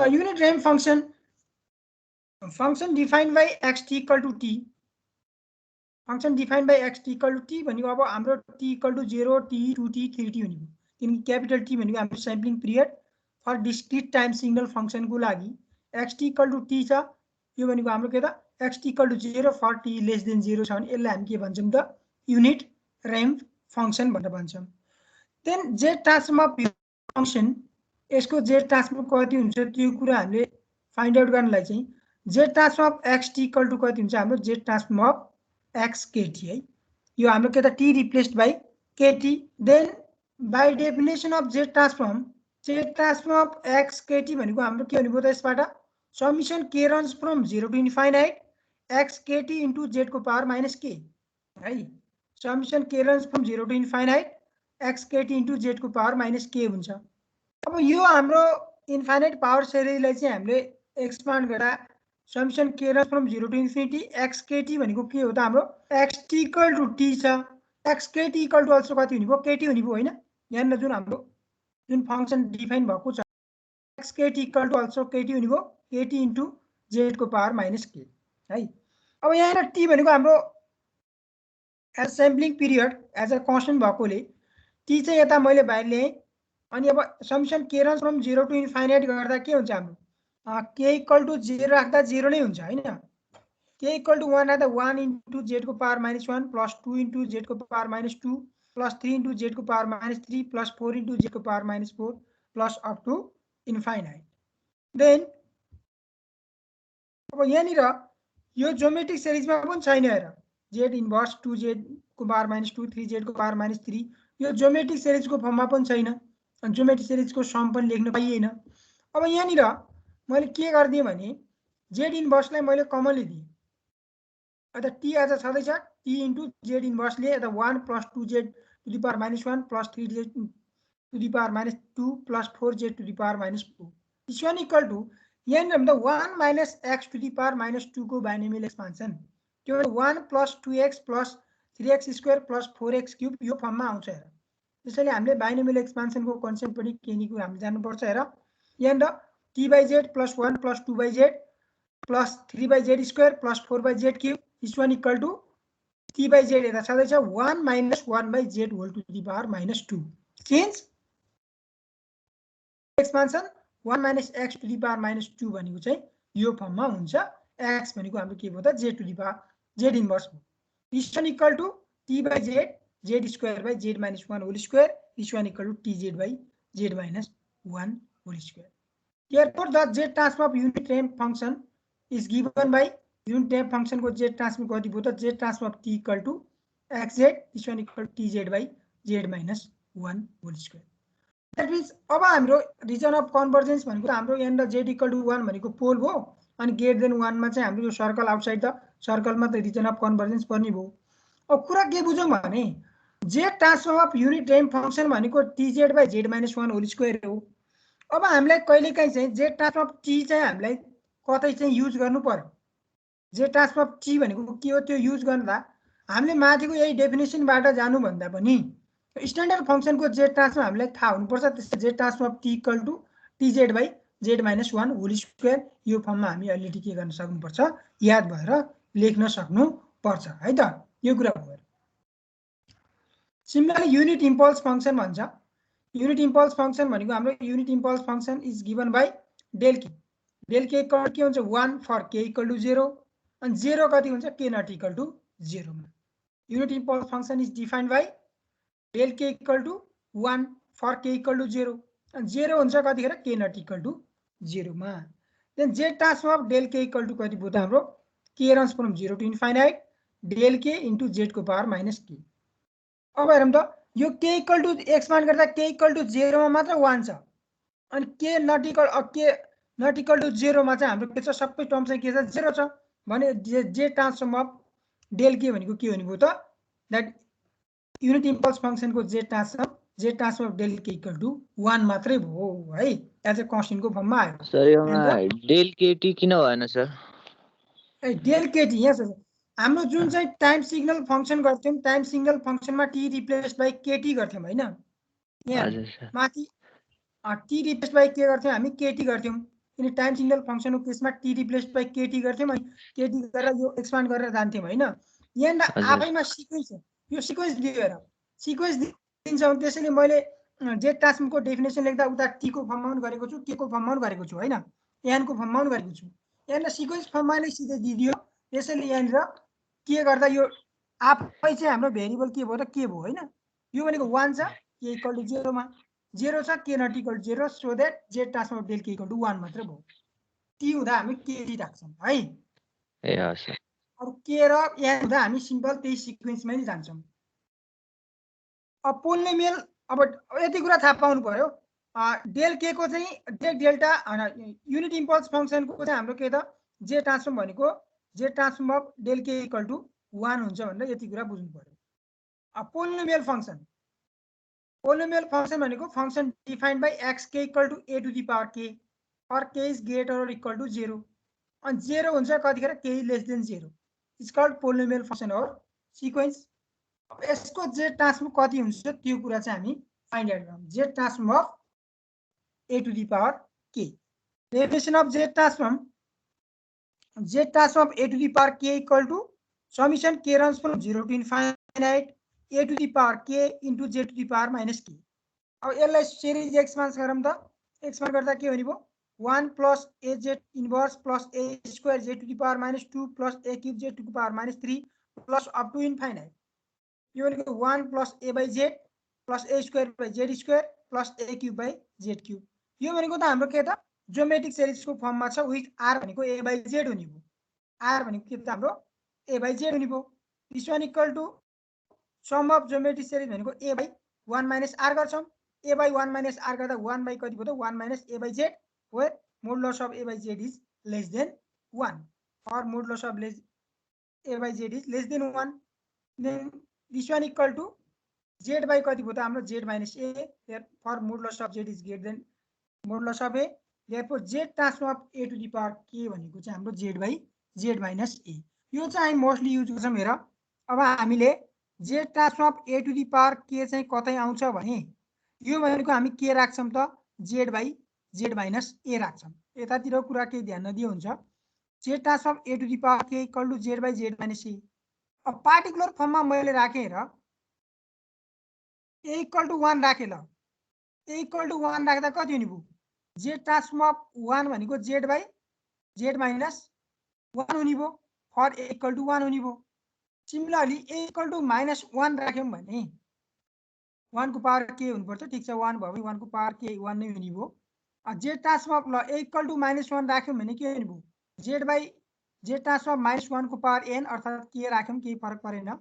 unit ramp function defined by x t equal to t. function defined by x t equal to t भनेको अब हाम्रो t equal to 0 t 2t 3t हुने भयो किनकि capital t भनेको हाम्रो sampling period for discrete time signal function को लागि x t equal to t छ यो भनेको हाम्रो के त x t equal to 0 for t less than 0 छ भने यसलाई हामी के भन्छौं त युनिट रैम्प फंक्शन भनेर भन्छौं then z transform of function यसको z ट्रान्सफर्म कति हुन्छ त्यो कुरा हामीले फाइन्ड आउट गर्नलाई चाहिँ z transform of x t equal to कति हुन्छ हाम्रो z transform of x kt है यो हाम्रो के त t replaced by kt then by definition of z transform of x kt भनेको हाम्रो के हुने भयो त यसबाट summation k runs from 0 to infinite x kt into z को पावर माइनस k है summation k runs from 0 to infinite x kt into z को पावर माइनस k हुन्छ अब यो हाम्रो इन्फाइनाइट पावर सिरिजलाई चाहिँ हामीले एक्सपान्ड गर्दा summation k runs from 0 to infinity x kt भनेको के हो त हाम्रो x t equal to t छ x kt equal to also कति हुने भयो kt हुने भयो हैन यहाँ जुन हाम्रो जुन फंक्शन डिफाइन भएको छ x kt equal to also kt हुने भयो kt into z को पावर माइनस k है अब यहाँ t भनेको हाम्रो as sampling period as a constant भएकोले t चाहिँ यता मैले बाहिर ल्याएँ अनि अब summation k runs from 0 to infinite गर्दा के हुन्छ हाम्रो k equal to 0 राख्दा 0 नै हुन्छ हैन k equal to 1 राख्दा 1 into z को power minus 1 plus 2 into z को power minus 2 plus 3 into z को power minus 3 plus 4 into z को power minus 4 plus up to infinite then अब यहाँनिर यो ज्योमेट्रिक सिरिजमा पनि छैन हेर z इन्भर्स 2z को पावर माइनस 2 3z को पावर माइनस 3 यो ज्योमेट्रिक सिरिजको फर्ममा पनि छैन अनि ज्योमेट्रिक सिरिजको सम पनि लेख्न पाइएन अब यहाँनिर मैले के गर्दिए भने z इन्भर्सलाई मैले कमन लिदिए अथवा t आज छदै छ t into z इन्भर्स ले अथवा 1 plus 2z to the power minus 1 plus 3z to the power minus 2 plus 4z to the power minus 4 is one equal to यहाँ हाम्रो 1 minus x to the power minus 2 को binomial expansion त्यो 1 plus 2x plus 3x square plus 4x cube यो फर्ममा आउँछ हेर त्यसैले हामीले बाइनोमियल एक्सपान्सनको कन्सेप्ट पनि केनीको हामीले जान्नु पर्छ हेर यहाँ t by z plus 1 plus 2 by z plus 3 by z square plus 4 by z cube is one equal to t by z यता छँदै छ 1 minus 1 by z whole to the power minus 2 change expansion 1 minus x to the power minus 2 भनेको चाहिँ यो फर्ममा हुन्छ x भनेको हाम्रो के भयो त z to the power z inverse हो is one equal to t by z z square by z minus 1 whole square is one equal to tz by z minus 1 whole square. Therefore, the z transform of unit ramp function is given by unit ramp function को z transform कति भयो त z transform of t equal to xz is one equal to tz by z minus 1 whole square. That means अब हाम्रो reason of convergence भनेको हाम्रो यहाँ z equal to 1 भनेको पोल भयो अनि ग्रेटर देन 1 मा चाहिँ हाम्रो यो सर्कल आउटसाइड द सर्कलमा त रिजन अफ कन्भर्जेन्स पर्ने भयो अब कुरा के बुझौं भने z transform of unit ramp function भनेको tz by z minus 1 whole square हो अब हामीलाई कहिलेकाहीँ चाहिँ z ट्रान्सफर्म अफ t चाहिँ हामीलाई कतै चाहिँ युज गर्नु पर्यो z ट्रान्सफर्म अफ t भनेको के हो त्यो युज गर्दा हामीले माथिको यही डेफिनेसनबाट जानु भन्दा पनि स्ट्यान्डर्ड फंक्शनको z ट्रान्सफर्म हामीलाई थाहा हुनुपर्छ त्यसै z transform of t equal to tz by z minus 1 whole square यो फर्ममा हामी अलरेडी के गर्न सक्नुपर्छ याद भएर लेख्न सक्नु पर्छ है त यो कुरा भयो सिमिलरली युनिट इम्पल्स फंक्शन भन्छ युनिट इम्पल्स फंक्शन भनेको हाम्रो unit impulse function is given by del k equal के हुन्छ 1 फर k इक्वल टु 0 अनि 0 कति हुन्छ k नट इक्वल टु 0 मा unit impulse function is defined by del k equal to 1 for k equal to 0 अनि 0 हुन्छ कतिखेर k not equal to 0 मा then z transform of del k equal to कति भयो त हाम्रो k runs from 0 to infinite del k into z को power minus k अब हेरौं त यो k इक्वल टु एक्सपान्ड गर्दा k इक्वल टु 0 मा मात्र 1 छ अनि k नट इक्वल टु 0 मा चाहिँ हाम्रो के छ सबै टर्म चाहिँ के छ 0 छ भने z transform of del k भनेको के हुने भयो त दैट युनिट इम्पल्स फंक्शन को z transform of del k equal to 1 मात्रै भयो है एज अ कांस्टेंट को फर्ममा आयो सर योमा डेल kt किन भएन सर ए डेल kt यस हाम्रो जुन चाहिँ टाइम सिग्नल फंक्शन गर्थ्यौं टाइम सिग्नल फंक्शनमा t रिप्लेस बाइ kt गर्थ्यौं हैन यहाँ माथि t रिप्लेस बाइ के गर्थ्यौं हामी kt गर्थ्यौं किन टाइम सिग्नल फंक्सनको केसमा टी रिप्लेस्ड बाई केटी गर्थ्यौँ अनि केटी गरेर यो एक्सपान्ड गरेर जान्थ्यौँ होइन। यहाँनिर हजुर आफैमा सिक्वेन्स हो, यो सिक्वेन्स दिएर सिक्वेन्स दिन्छ भने त्यसैले मैले जेड ट्रान्सफर्मको डेफिनेसन लेख्दा उता टीको फर्ममा पनि गरेको छु, के को फर्ममा पनि गरेको छु होइन, एनको फर्ममा पनि गरेको छु। यहाँनिर सिक्वेन्स फर्ममा नै सिधै दिदियो। त्यसैले यहाँनिर के गर्दा यो आफै चाहिँ हाम्रो भेरिएबल के भयो त के भयो होइन। यो भनेको 1 छ, के इक्वल टु 0 मा 0 छ, k not equal to 0, so that z transform del k equal to 1 मात्र भयो। टी हुँदा हामी केटी राख्छौँ है। ए हस् अरू के र यहाँ हुँदा हामी सिम्पल त्यही सिक्वेन्समै नै जान्छौँ। अब पोलिनोमियल अब यति कुरा थाहा पाउनु पर्यो। डेल के को चाहिँ डेल डेल्टा युनिट इम्पल्स फङ्सनको चाहिँ हाम्रो के त जे ट्रान्सफर्म भनेको z transform of del k equal to 1 हुन्छ भनेर यति कुरा बुझ्नु पर्यो। पोलिनोमियल फङ्सन भनेको function defined by x k equal to a to the power k or k is greater or equal to 0 अनि 0 हुन्छ कतिखेर k less than 0 is called polynomial function or sequence. अब यसको जेड ट्रान्सफर्म कति हुन्छ त्यो कुरा चाहिँ हामी फाइन्ड आउट गरौँ। Z transform of a to the power k, definition of z transform of a to the power k equal to summation k runs from 0 to infinite a to the power k into z to the power minus k. अब यसलाई series expand गरौँ त, expand गर्दा के हुने भयो 1 plus a z inverse plus a square z to the power minus 2 plus a cube z to the power minus 3 plus up to infinite. यो भनेको 1 plus a by z plus a square by z square plus a cube by z cube. यो भनेको त हाम्रो के त geometric सिरिजको फर्ममा छ विथ आर भनेको ए बाई जेड हुने भयो। आर भनेको के त हाम्रो ए बाई जेड हुने भयो। This one equal to sum of geometric series भनेको ए बाई 1 माइनस आर गर्छौँ। ए बाई 1 माइनस आर गर्दा 1 बाई कति भयो त 1 minus a by z where modulus of a by z is less than 1 or modulus of a by z is less than 1। Then this one equal to z by कति भयो त हाम्रो z minus a for modulus of z is greater than modulus of a, therefore z transform of a to the power k भनेको चाहिँ हाम्रो z by z minus a. यो चाहिँ हामी मोस्टली युज गर्छौँ। हेर अब हामीले z transform of a to the power k चाहिँ कतै आउँछ भने यो भनेको हामी के राख्छौँ त z by z minus a राख्छौँ। यतातिर कुरा केही ध्यान नदिए हुन्छ। Z transform a to the power k equal to z by z minus a. अब पार्टिकुलर फर्ममा मैले राखेँ हेर ए इक्वल टु 1 राखेँ ल, ए इक्वल टु 1 राख्दा कति हुने भयो जेड ट्रान्सफर्म अफ 1 भनेको जेड बाई जेड माइनस 1 हुने भयो फर ए इक्वल टु 1 हुने भयो। Similarly a equal to minus 1 राख्यौँ भने 1 को पावर के हुनुपर्छ, ठिक छ 1 भयो भने 1 को पावर के 1 नै हुने भयो। जेड ट्रान्सफर्म अफ ल ए इक्वल टु माइनस 1 राख्यौँ भने के हुने भयो z by Z transform minus 1 को पावर एन अर्थात् के राख्यौँ केही फरक परेन।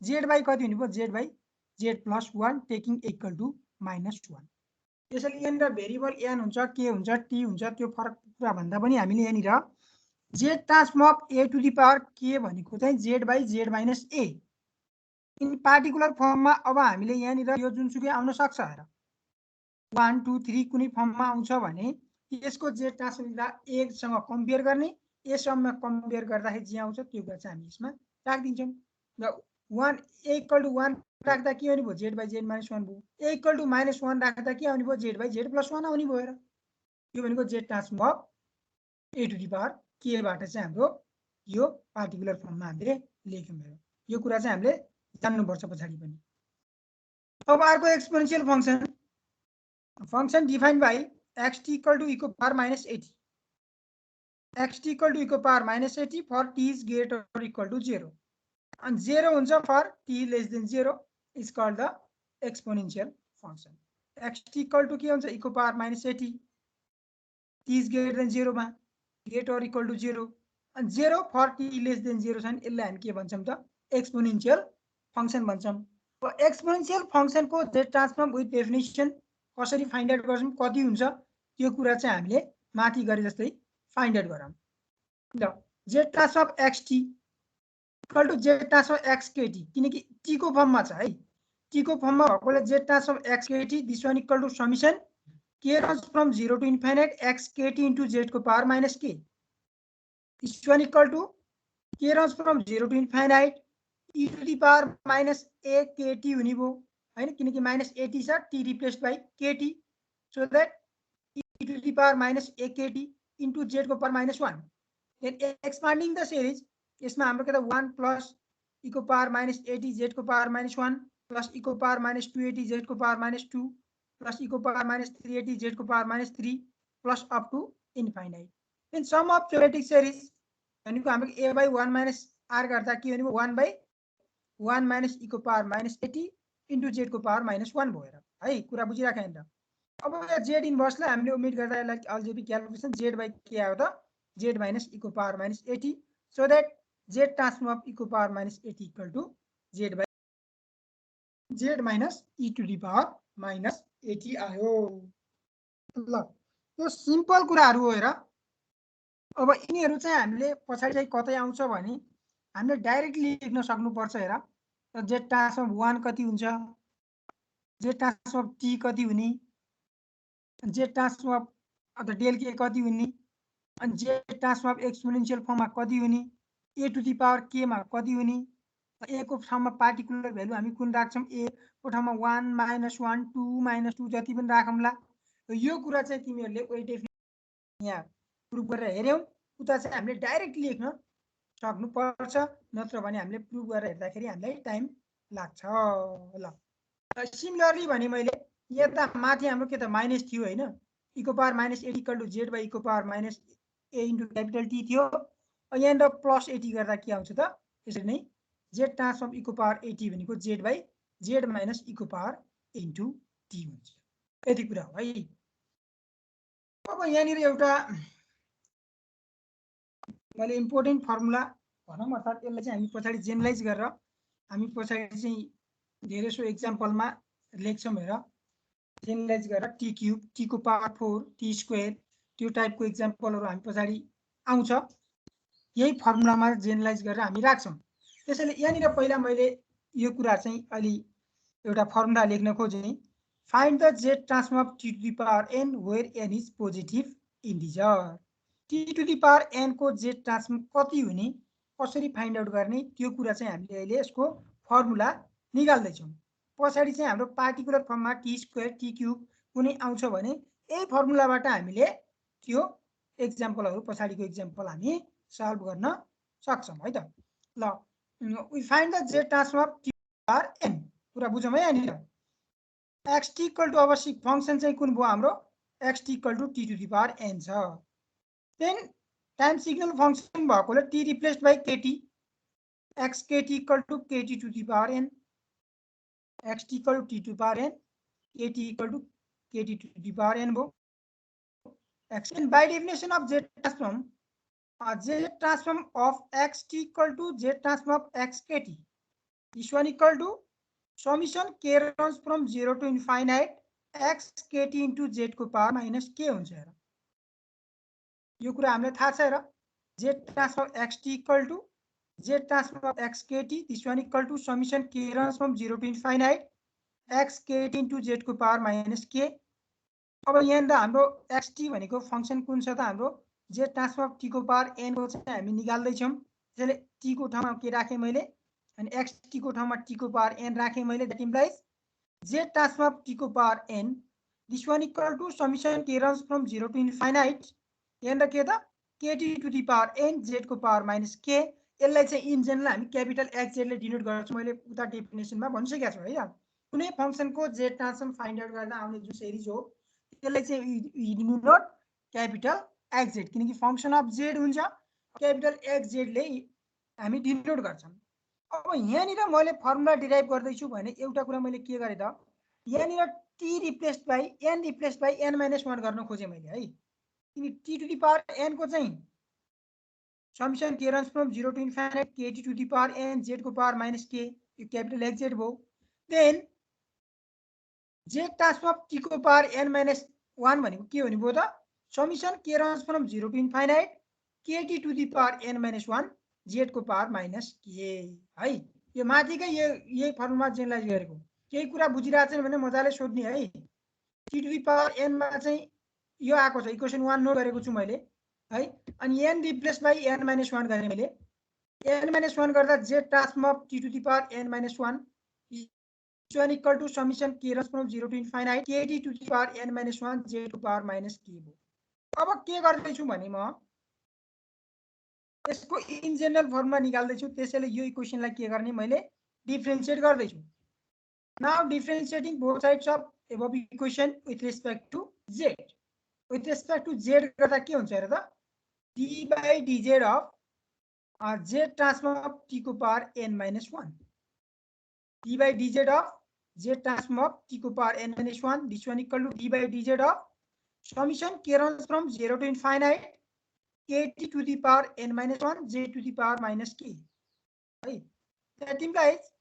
जेड बाई कति हुने भयो z by z plus 1 taking equal to minus 1। त्यसैले यहाँनिर भेरिएबल एन हुन्छ के हुन्छ टी हुन्छ त्यो फरक कुरा भन्दा पनि हामीले यहाँनिर z transform of a to the power k भनेको चाहिँ z by z minus a in particular फर्ममा। अब हामीले यहाँनिर यो जुनसुकै आउन सक्छ हेर 1 2 3 कुनै फर्ममा आउँछ भने यसको जेड ट्रान्सफर्म लिँदा एसँग कम्पेयर गर्ने, एसँग कम्पेयर गर्दाखेरि जे आउँछ त्यो कुरा चाहिँ हामी यसमा राखिदिन्छौँ। र 1 ए इक्वल टु 1 राख्दा के आउने भयो जेड बाई जेड माइनस 1 भयो। ए इक्वल टु माइनस 1 राख्दा के आउने भयो जेड बाई जेड प्लस 1 आउने भयो। हेर यो भनेको z transform of a to the power केबाट चाहिँ हाम्रो यो पार्टिकुलर फर्ममा हामीले लेख्यौँ। हेर यो कुरा चाहिँ हामीले जान्नुपर्छ पछाडि पनि। अब अर्को exponential function defined by x t equal to e को power minus 80 x t equal to e को power minus 80 for t is greater or equal to 0 and 0 हुन्छ for t less than 0 is called the exponential function. X t equal to के हुन्छ e को power minus 80 t is greater than 0 मा greater or equal to 0 and 0 for t less than 0 छ नि यसलाई हामी के भन्छौँ त एक्सपोनेन्शियल फंक्शन भन्छौँ। एक्सपोनेन्शियल फंक्शनको जेड ट्रान्सफर्म विथ डेफिनेसन कसरी फाइन्ड आउट गर्छौँ कति हुन्छ त्यो कुरा चाहिँ हामीले माथि गरे जस्तै फाइन्ड आउट गरौँ। ल z transform x t equal to z transform x k t, किनकि टी को फर्ममा छ है, टी को फर्ममा भएकोले z transform x kt this one equal to summation k runs from 0 to infinite x kt into z को power minus k this one equal to k runs from 0 to infinite e to the power minus a kt हुने भयो हैन, किनकि minus 80 छ t replaced by kt so that e to the power minus a kt into z को power -1. Then expanding the series, इसमें हाम्रो के त 1 plus e को power -80 z को power -1 plus e को power -280 z को power -2 plus e को power -380 z को power -3 plus up to infinite. Then sum of quadratic series भनेको हाम्रो a by 1 minus r गर्दा के भनेको 1 by 1 minus e को power -80 into z को power -1 भयो र है कुरा बुझिराख्नु हैन र अब यो z इन्भर्स लाई हामीले ओमिट गर्दा यसलाई अल्जेब्रिक क्याल्कुलेसन z by के आयो त z minus e को power -80 so that z transform of e को power -80 equal to z by z minus e to the power -80 आयो ल यो सिम्पल कुराहरु हो हेर अब यिनीहरु चाहिँ हामीले पछाडी चाहिँ कतै आउँछ भने हामीले डाइरेक्टली लेख्न सक्नु पर्छ हेर z ट्रान्सफर्म 1 कति हुन्छ z ट्रान्सफर्म t कति हुने z ट्रान्सफर्म अथवा डेल के कति हुने अनि z ट्रान्सफर्म एक्सपोनेन्शियल फर्ममा कति हुने a to the power k मा कति हुने a को ठाउँमा पार्टिकुलर भ्यालु हामी कुन राख्छौं a को ठाउँमा 1 -1 2 -2 जति पनि राखौंला यो कुरा चाहिँ तिमीहरुले ओइ डेफिनेसन यहाँ प्रुफ गरेर हेर्यौ उता चाहिँ हामीले डाइरेक्ट लेख्न सक्नु पर्छ नत्र भने हामीले प्रुफ गरेर हेर्दाखेरि हामीलाई टाइम लाग्छ ल सिमिलरली भने मैले यता माथि हाम्रो के त माइनस थियो हैन e को पावर -80 equal to z by e को पावर -a इन्टु क्यापिटल t थियो यहाँ प्लस 80 गर्दा के आउँछ त यसरी नै z ट्रान्सफर्म e को पावर 80 भनेको z by z minus e को पावर इन्टु t हुन्छ यति कुरा हो है अब यहाँनिर एउटा मैले इम्पोर्टेन्ट फर्मुला भनौं अर्थात यसलाई चाहिँ हामी पछाडी जेनरलाइज गरेर हामी पछाडी चाहिँ धेरै सो एक्जाम्पलमा लेख्छौं हेर जेनरलाइज गरेर t क्यूब t को पावर 4 t स्क्वायर त्यो टाइपको एक्जाम्पलहरु हामी पछाडी आउँछ यही फर्मुलामा जेनरलाइज गरेर हामी राख्छौं त्यसैले यहाँनिर पहिला मैले यो कुरा चाहिँ अलि एउटा फर्मुला लेख्न खोजेँ find the z transform of t to the power n where n is positive integer t to the power n को z ट्रान्सफर्म कति हुने कसरी फाइन्ड आउट गर्ने त्यो कुरा चाहिँ हामीले अहिले यसको फर्मुला निकाल्दै छौं पछाडी चाहिँ हाम्रो पार्टिकुलर फर्ममा t स्क्वायर t क्यूब कुनै आउँछ भने यही फर्मुलाबाट हामीले त्यो एक्जाम्पलहरु पछाडीको एक्जाम्पल हामी सल्भ गर्न सक्छौं है त ल we find the z transform of t power n कुरा बुझौं है यहाँनिर x t इक्वल टु अवश्य फंक्सन चाहिँ कुन भयो हाम्रो x t equal to t to the power n छ देन टाइम सिग्नल फंक्सन भएकोले t replaced by kt x kt equal to kt to the power n x t equal to t to power n kt equal to kt to the power n भयो x and by definition of z transform z transform of x t equal to z transform of x kt this one equal to summation k runs from 0 to infinite x kt into z को power minus k हुन्छ हेर यो कुरा हामीलाई थाहा छ हेर z transform x t equal to z transform of x kt this one equal to summation k runs from 0 to infinite x kt into z को पावर minus k अब यहाँ हाम्रो xt भनेको फंक्सन कुन छ त हाम्रो z ट्रान्सफर्म अफ t को पावर n को चाहिँ हामी निकाल्दै छौं त्यसैले t को ठाउँमा के राखे मैले अनि xt को ठाउँमा t को पावर n राखे मैले that implies z transform of t को power n this one equal to summation k runs from 0 to infinite यहाँ के त kt to the power n z को पावर माइनस k यसलाई चाहिँ इन जनरल हामी क्यापिटल x z ले denote गर्छौं मैले उता डेफिनेसनमा भनिसकेको छु है कुनै फंक्सनको z ट्रान्सफर्म फाइन्ड आउट गर्दा आउने जुन सिरिज हो त्यसलाई चाहिँ डिनोट क्यापिटल x z किनकि फंक्सन अफ z हुन्छ क्यापिटल x z ले हामी डिनोट गर्छौं अब यहाँनिर मैले फर्मुला डिराइभ गर्दै छु भने एउटा कुरा मैले के गरे त यहाँनिर t replaced by n replaced by n - 1 गर्न खोजे मैले है किन t to the power n को चाहिँ summation k runs from 0 to infinite kt to the power n z को पावर माइनस k यो क्यापिटल x z भयो then z transform of t को पावर n - 1 भनेको के हुने भयो त summation k runs from 0 to infinite kt to the power n - 1 z को पावर माइनस k है यो माथिकै यही फर्मुला जेनरलाइज गरेको केही कुरा बुझिरा छैन भने मजाले सोध्ने है t to the power n मा चाहिँ यो आको छ इक्वेसन 1 नोट गरेको छु मैले है अनि n रिप्लेस बाइ n - 1 गरे मैले n - 1 गर्दा z transform of t to the power n - 1 is 1 equal to summation k runs from 0 to infinite kt to the power n - 1 z to power minus k अब के गर्दैछु भने म यसको in general formula निकाल्दैछु, त्यसैले यो इक्वेसनलाई के गर्ने मैले डिफरेन्शिएट गर्दैछु। Now differentiating both sides of above equation with respect to z। With respect to z गर्दा के हुन्छ हेर त, d by dz of z transform of t को power n minus 1, d by dz of z transform of t को power n minus 1, this one equal to d by dz of summation k runs from 0 to infinite kt to the power n minus 1 j to the power minus k, right? That implies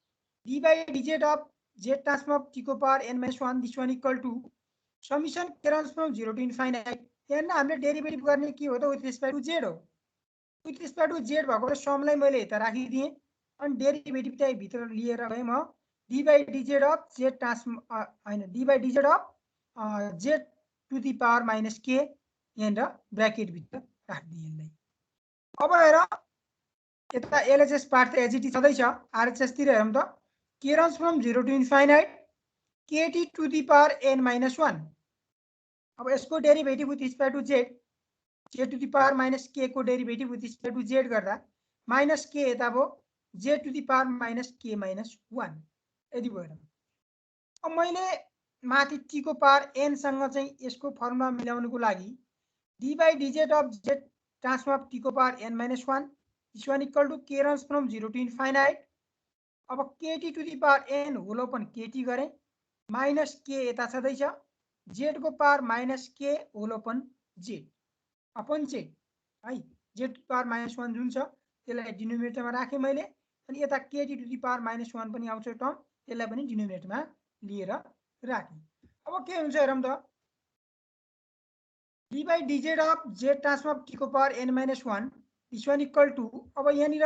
d by dz of z transform of t को power n minus 1, this one equal to summation k runs from 0 to infinite। यहाँ हामीले derivative गर्ने के हो त, with respect to z हो। With respect to z भएको समलाई मैले यता राखिदिएँ अनि डेरिभेटिभ चाहिँ भित्र लिएर गएँ म। d by dz of z transform हैन, d by dz of z to the power minus k यहाँ ब्रैकेट भित्र राखिदिएँ यसलाई। अब हेर यता एलएचएस पार्ट त एजिटी छँदैछ, आरएचएस तिर हेरौँ त, k runs from 0 to infinite kt to the power n minus 1। अब यसको derivative with respect to z, z to the power minus k को derivative with respect to z गर्दा माइनस k यता भयो z to the power minus k minus 1 यदि भयो। अब मैले माथि t को पावर n सँग चाहिँ यसको फर्मुला मिलाउनुको लागि d by dz of z transform of t को power n minus 1, this one equal to k runs from 0 to infinite। अब kt to the power n whole open kt गरे minus k यता छँदैछ z को power minus k whole open z upon z है, z to the power minus 1 जुन छ त्यसलाई डिनोमिनेटरमा राखेँ मैले अनि यता kt to the power minus 1 पनि आउँछ टर्म, त्यसलाई पनि डिनोमिनेटरमा लिएर राखेँ। अब के हुन्छ हेरौँ त, d by dz of z transform t को power n minus 1, this one equal to अब यहाँनिर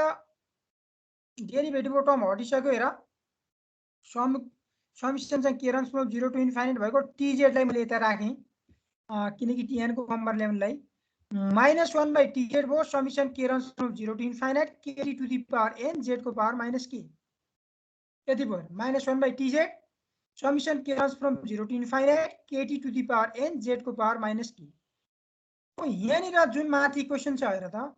डेरिभेटिभको टर्म हटिसक्यो हेर, समिसन चाहिँ k runs from 0 to infinite भएको tz लाई मैले यता राखेँ किनकि tn को नम्बर लेभललाई माइनस 1 by tz भयो, summation k runs from 0 to infinite kt to the power n z को पावर माइनस k यति भयो। Minus 1 by tz summation k runs from 0 to infinite kt to the power n z को power minus k। यहाँनिर जुन माथि equation छ हेर त,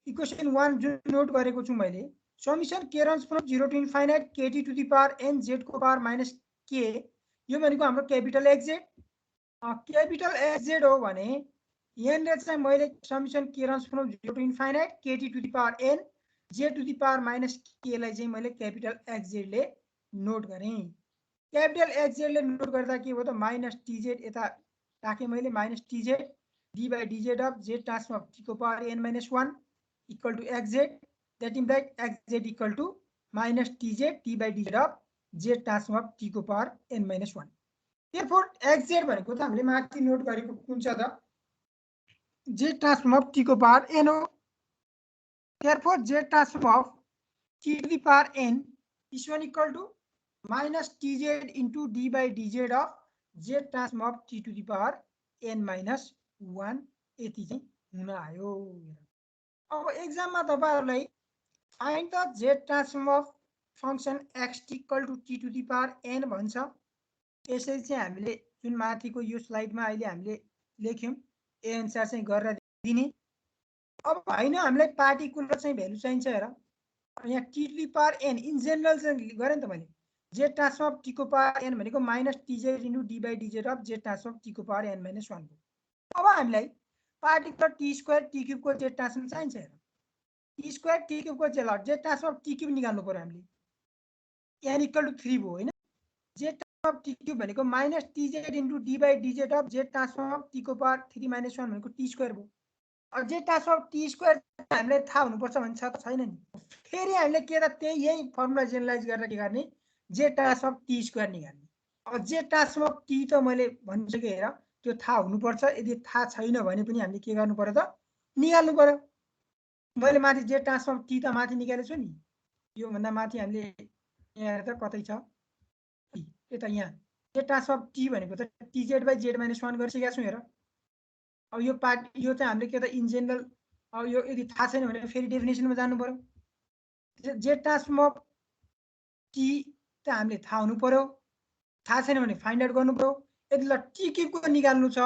इक्वेसन 1 जुन नोट गरेको छु मैले, समिसन k runs from 0 to infinite kt to the power n z को पावर माइनस k, यो भनेको हाम्रो क्यापिटल xz। क्यापिटल xz हो भने यहाँनिर चाहिँ मैले समिसन k runs from 0 to infinite kt to the power n z to the power minus k लाई चाहिँ मैले क्यापिटल xz ले नोट गरेँ। क्यापिटल xz ले नोट गर्दा के भयो त, माइनस tz यता राखेँ मैले, minus tz d by dz of z transform of t को power n minus 1 equal to xz, that implies xz equal to minus tz d by dz of z transform of t को power n minus 1। therefore xz भनेको त हामीले माथि note गरेको कुन छ त, z ट्रान्सफर्म अफ t को पावर n हो। therefore z transform of t to the power n is one equal to minus tz into d by dz of z transform of t to the power n minus 1 यति चाहिँ हुन आयो। अब एक्जाममा तपाईहरुलाई find the z transform of function x equal to t to the power n भन्छ। यसरी चाहिँ हामीले जुन माथिको यो स्लाइडमा अहिले हामीले लेख्यौं ए अनुसार चाहिँ गरेर दिने। अब हैन हामीलाई पार्टिकुलर चाहिँ भ्यालु चाहिन्छ हेर, यहाँ t to the power n in general चाहिँ गरे नि त मैले, z ट्रान्सफर्म अफ t को पावर n भनेको minus tz into d by dz of z transform of t को पावर n minus 1 हो। अब हामीलाई particular t square t cube को z ट्रान्सफर्म चाहिन्छ हेर, t स्क्वायर t क्यूब को z ट्रान्सफर्म t क्यूब निकाल्नु पर्यो हामीले, n इक्वल टु 3 भयो हैन। z ट्रान्सफर्म t क्यूब भनेको minus tz into d by dz of z transform of t को पावर 3 minus 1 भनेको t स्क्वायर भयो। अब z transform of t square हामीलाई थाहा हुनुपर्छ भन्छ त छैन नि, फेरि हामीले के त त्यही यही फर्मुला जेनरलाइज गरेर के गर्ने, z transform of t square निकाल्ने। अब z ट्रान्सफर्म अफ t त मैले भनिसके हेर, त्यो थाहा हुनुपर्छ, यदि थाहा छैन भने पनि हामीले के गर्नु पर्यो त निकाल्नु पर्यो। मैले माथि z ट्रान्सफर्म अफ t त माथि निकालेको छु नि, यो भन्दा माथि हामीले यहाँ हेर त कतै छ यता, यहाँ z ट्रान्सफर्म अफ t भनेको त tz बाइ z minus 1 गरिसकेका छौं हेर। अब यो पार्ट यो चाहिँ हामीले के त इन जनरल, अब यो यदि थाहा छैन भने फेरि डेफिनेसनमा जानु पर्यो। z ट्रान्सफर्म अफ t त हामीले थाहा हुनु पर्यो, थाहा छैन भने फाइन्ड आउट गर्नु पर्यो। यदि ल t क्यूब को निकाल्नु छ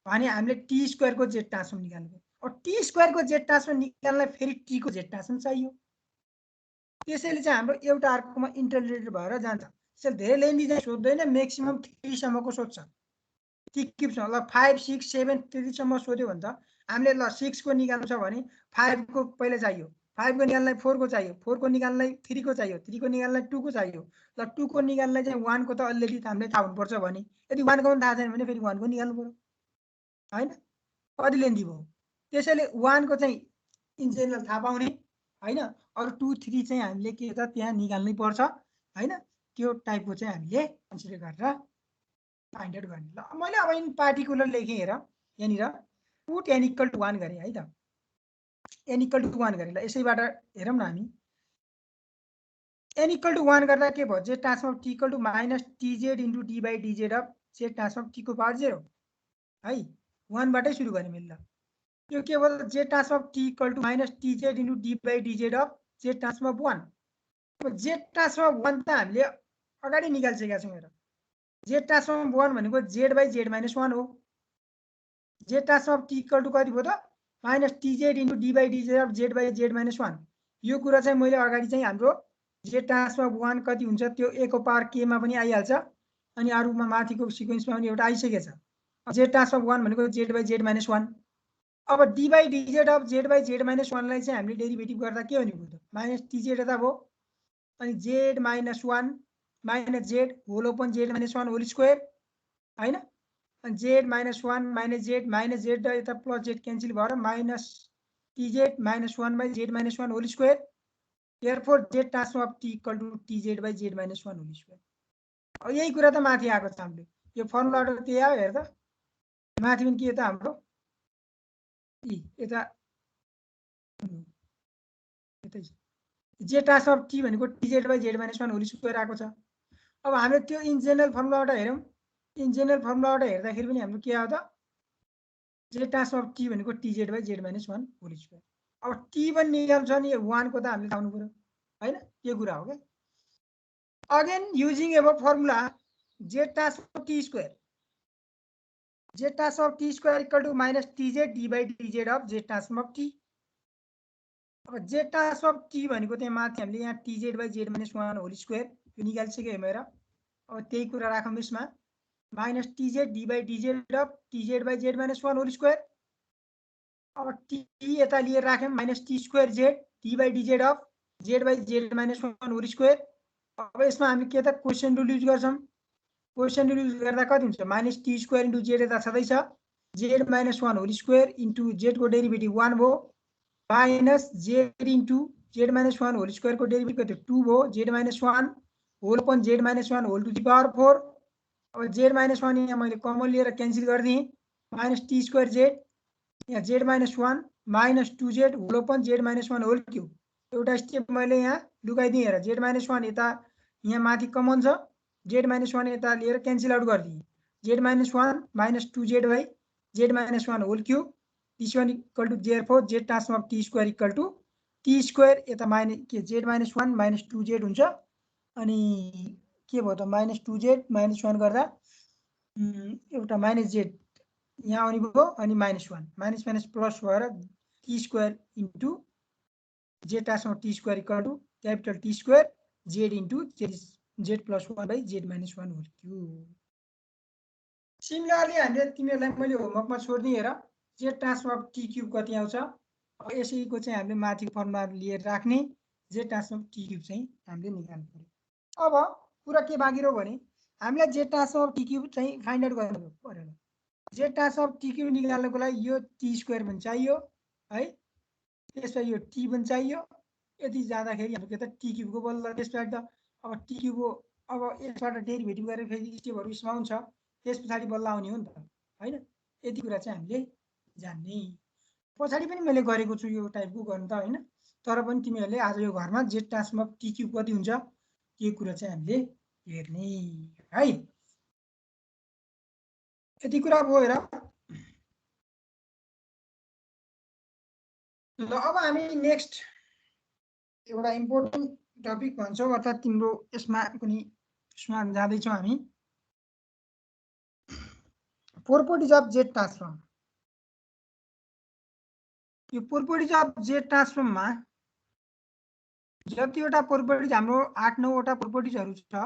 भने हामीले टी स्क्वायरको जेड ट्रान्सफर्म निकाल्नु पर्यो। अब टी स्क्वायरको जेड ट्रान्सफर्म निकाल्नलाई फेरि टी को जेड ट्रान्सफर्म चाहियो। त्यसैले चाहिँ हाम्रो एउटा अर्कोमा इन्टररिलेटेड भएर जान्छ। त्यसैले धेरै लेन्दी चाहिँ सोध्दैन, म्याक्सिमम 3 सम्मको सोध्छ। टी क्युबसँग ल 5 6 7 त्यतिसम्म सोध्यो भने त हामीले ल 6 को निकाल्नु छ भने 5 को पहिला चाहियो, 5 को निकाल्नलाई 4 को चाहियो, 4 को निकाल्नलाई 3 को चाहियो, 3 को निकाल्नलाई 2 को चाहियो। ल 2 को निकाल्नलाई चाहिँ 1 को त अलरेडी हामीले थाहा हुनुपर्छ भने यदि 1 को पनि थाहा छैन भने फेरि 1 को निकाल्नु पर्यो हैन, कति लेन्दी भयो। त्यसैले 1 को चाहिँ इन जेनरल थाहा पाउने हैन, अरु 2 3 चाहिँ हामीले के त त्यहाँ निकाल्नै पर्छ हैन। त्यो टाइपको चाहिँ हामीले कन्सिडर गरेर फाइन्ड आउट गर्ने। ल मैले अब इन पार्टिकुलर लेखेँ हेर, यहाँनिर पुट n इक्वल टु 1 गरेँ है त, n इक्वल टु 1 गरेँ। ल यसैबाट हेरौँ न हामी n इक्वल टु 1 गर्दा के भयो, z transform t equal to minus tz into d by dz of z transform t को पावर 0 है, 1 बाटै सुरु गरेँ मैले। ल यो के भयो, z transform t equal to minus tz into d by dz of z transform 1। अब जेड ट्रान्सफर्म 1 त हामीले अगाडि निकालिसकेका छौँ हेर। जेड ट्रान्सफर्म 1 भनेको जेड बाई जेड माइनस 1 हो। Z transform t equal to कति भयो त, minus tz into d by dz of z by z minus 1। यो कुरा चाहिँ मैले अगाडि चाहिँ हाम्रो जेड ट्रान्सफर्म 1 कति हुन्छ त्यो a को पावर k मा पनि आइहाल्छ, अनि अरूमा माथिको सिक्वेन्समा पनि एउटा आइसकेको छ। जेड ट्रान्सफर्म 1 भनेको जेड बाई जेड माइनस 1। अब d by dz of z by z minus 1 लाई चाहिँ हामीले डेरिभेटिभ गर्दा के हुने भयो त, माइनस tz यता भयो, अनि z minus 1 minus z whole open z minus 1 whole square हैन, अनि जेड माइनस 1 माइनस जेड यता प्लस जेड क्यान्सल भएर minus tz minus 1 by z minus 1 whole square. therefore z transform of t equal to tz by z minus 1 whole square. अब यही कुरा त माथि आएको छ हामीले, यो फर्मुलाबाट त्यही आयो हेर त, माथि पनि के त हाम्रो यता यतै जेड ट्रान्सफर्म t भनेको tz by z minus 1 whole square आएको छ। अब हामीले त्यो इन जेनरल फर्मुलाबाट हेरौँ, इन जेनरल फर्मुलाबाट हेर्दाखेरि पनि हाम्रो के आयो त, जेड ट्रान्सफर्म t भनेको tz by z minus 1 whole square. अब t पनि निकाल्छ नि 1 को त हामीले थाहा हुनु पर्यो हैन, यो कुरा हो के। Again using above formula z transform t square, z transform t square equal to minus tz d by dz of z transform of t। अब जेड ट्रान्सफर्म t भनेको त्यहाँ माथि हामीले यहाँ tz by z minus 1 whole square यो निकालिसक्यो हेर। अब त्यही कुरा राखौँ यसमा, minus tz d by dz of tz by z minus 1 whole square. अब t यता लिएर राख्यौँ minus t square z d by dz of z by z minus 1 whole square. अब यसमा हामी के त क्वेसन रुल युज गर्छौँ, क्वेसन रुल युज गर्दा कति हुन्छ, minus t square into z यता छँदैछ, z minus 1 whole square into z को डेरिभेटिभ 1 भयो, minus z into z minus 1 whole square को डेरिभेटिभ कति 2 भयो, z minus 1 whole upon z minus 1 whole to the power 4। अब जेड माइनस 1 यहाँ मैले कमन लिएर क्यान्सल गरिदिएँ, माइनस टी स्क्वायर जेड यहाँ z minus 1 minus 2z whole upon z minus 1 whole cube. एउटा स्टेप मैले यहाँ लुकाइदिएँ हेर, जेड माइनस 1 यता यहाँ माथि कमन छ, जेड माइनस 1 यता लिएर क्यान्सल आउट गरिदिएँ, z minus 1 minus 2z by z minus 1 whole cube. This one equal to therefore z transform of t square equal to t square यता माइनस के z minus 1 minus 2z हुन्छ, अनि के भयो त माइनस 2z माइनस 1 गर्दा एउटा minus Z यहाँ आउने भयो, अनि माइनस 1 माइनस माइनस प्लस भएर t square into z transform t square equal to capital t square z into z plus 1 by z minus 1 whole cube. Similarly हामीले तिमीहरूलाई मैले होमवर्कमा छोडिदिएँ हेर, z transform of t cube कति आउँछ। अब यसैको चाहिँ हामीले माथिको फर्मुला लिएर राख्ने, Z transform of t cube चाहिँ हामीले निकाल्नु पर्यो। अब कुरा के बाँकी रह्यो भने हामीलाई Z transform of t cube चाहिँ फाइन्ड आउट गर्नु पर्यो। Z transform of t cube निकाल्नको लागि यो टी स्क्वायर पनि चाहियो है, त्यसपछि यो टी पनि चाहियो, यति जाँदाखेरि हाम्रो के त टी क्युबको बल्ल त्यसबाट त अब टी क्युबको अब यसबाट डेरिभेटिभ गरेर फेरि स्टेपहरू यसमा आउँछ, त्यस पछाडि बल्ल आउने हो नि त हैन। यति कुरा चाहिँ हामीले जान्ने, पछाडि पनि मैले गरेको छु यो टाइपको गर्नु त हैन, तर पनि तिमीहरूले आज यो घरमा Z transform of t cube कति हुन्छ यो कुरा चाहिँ हामीले हेर्ने है। यति कुरा भयो हेर। ल अब हामी नेक्स्ट एउटा इम्पोर्टेन्ट टपिक भन्छौँ, अर्थात् तिम्रो यसमा पनि यसमा जाँदैछौँ हामी प्रोपर्टिज अफ जेड ट्रान्सफर्म यो प्रोपर्टिज अफ जेड ट्रान्सफर्ममा जतिवटा प्रोपर्टिज हाम्रो 8-9 वटा प्रोपर्टिजहरू छ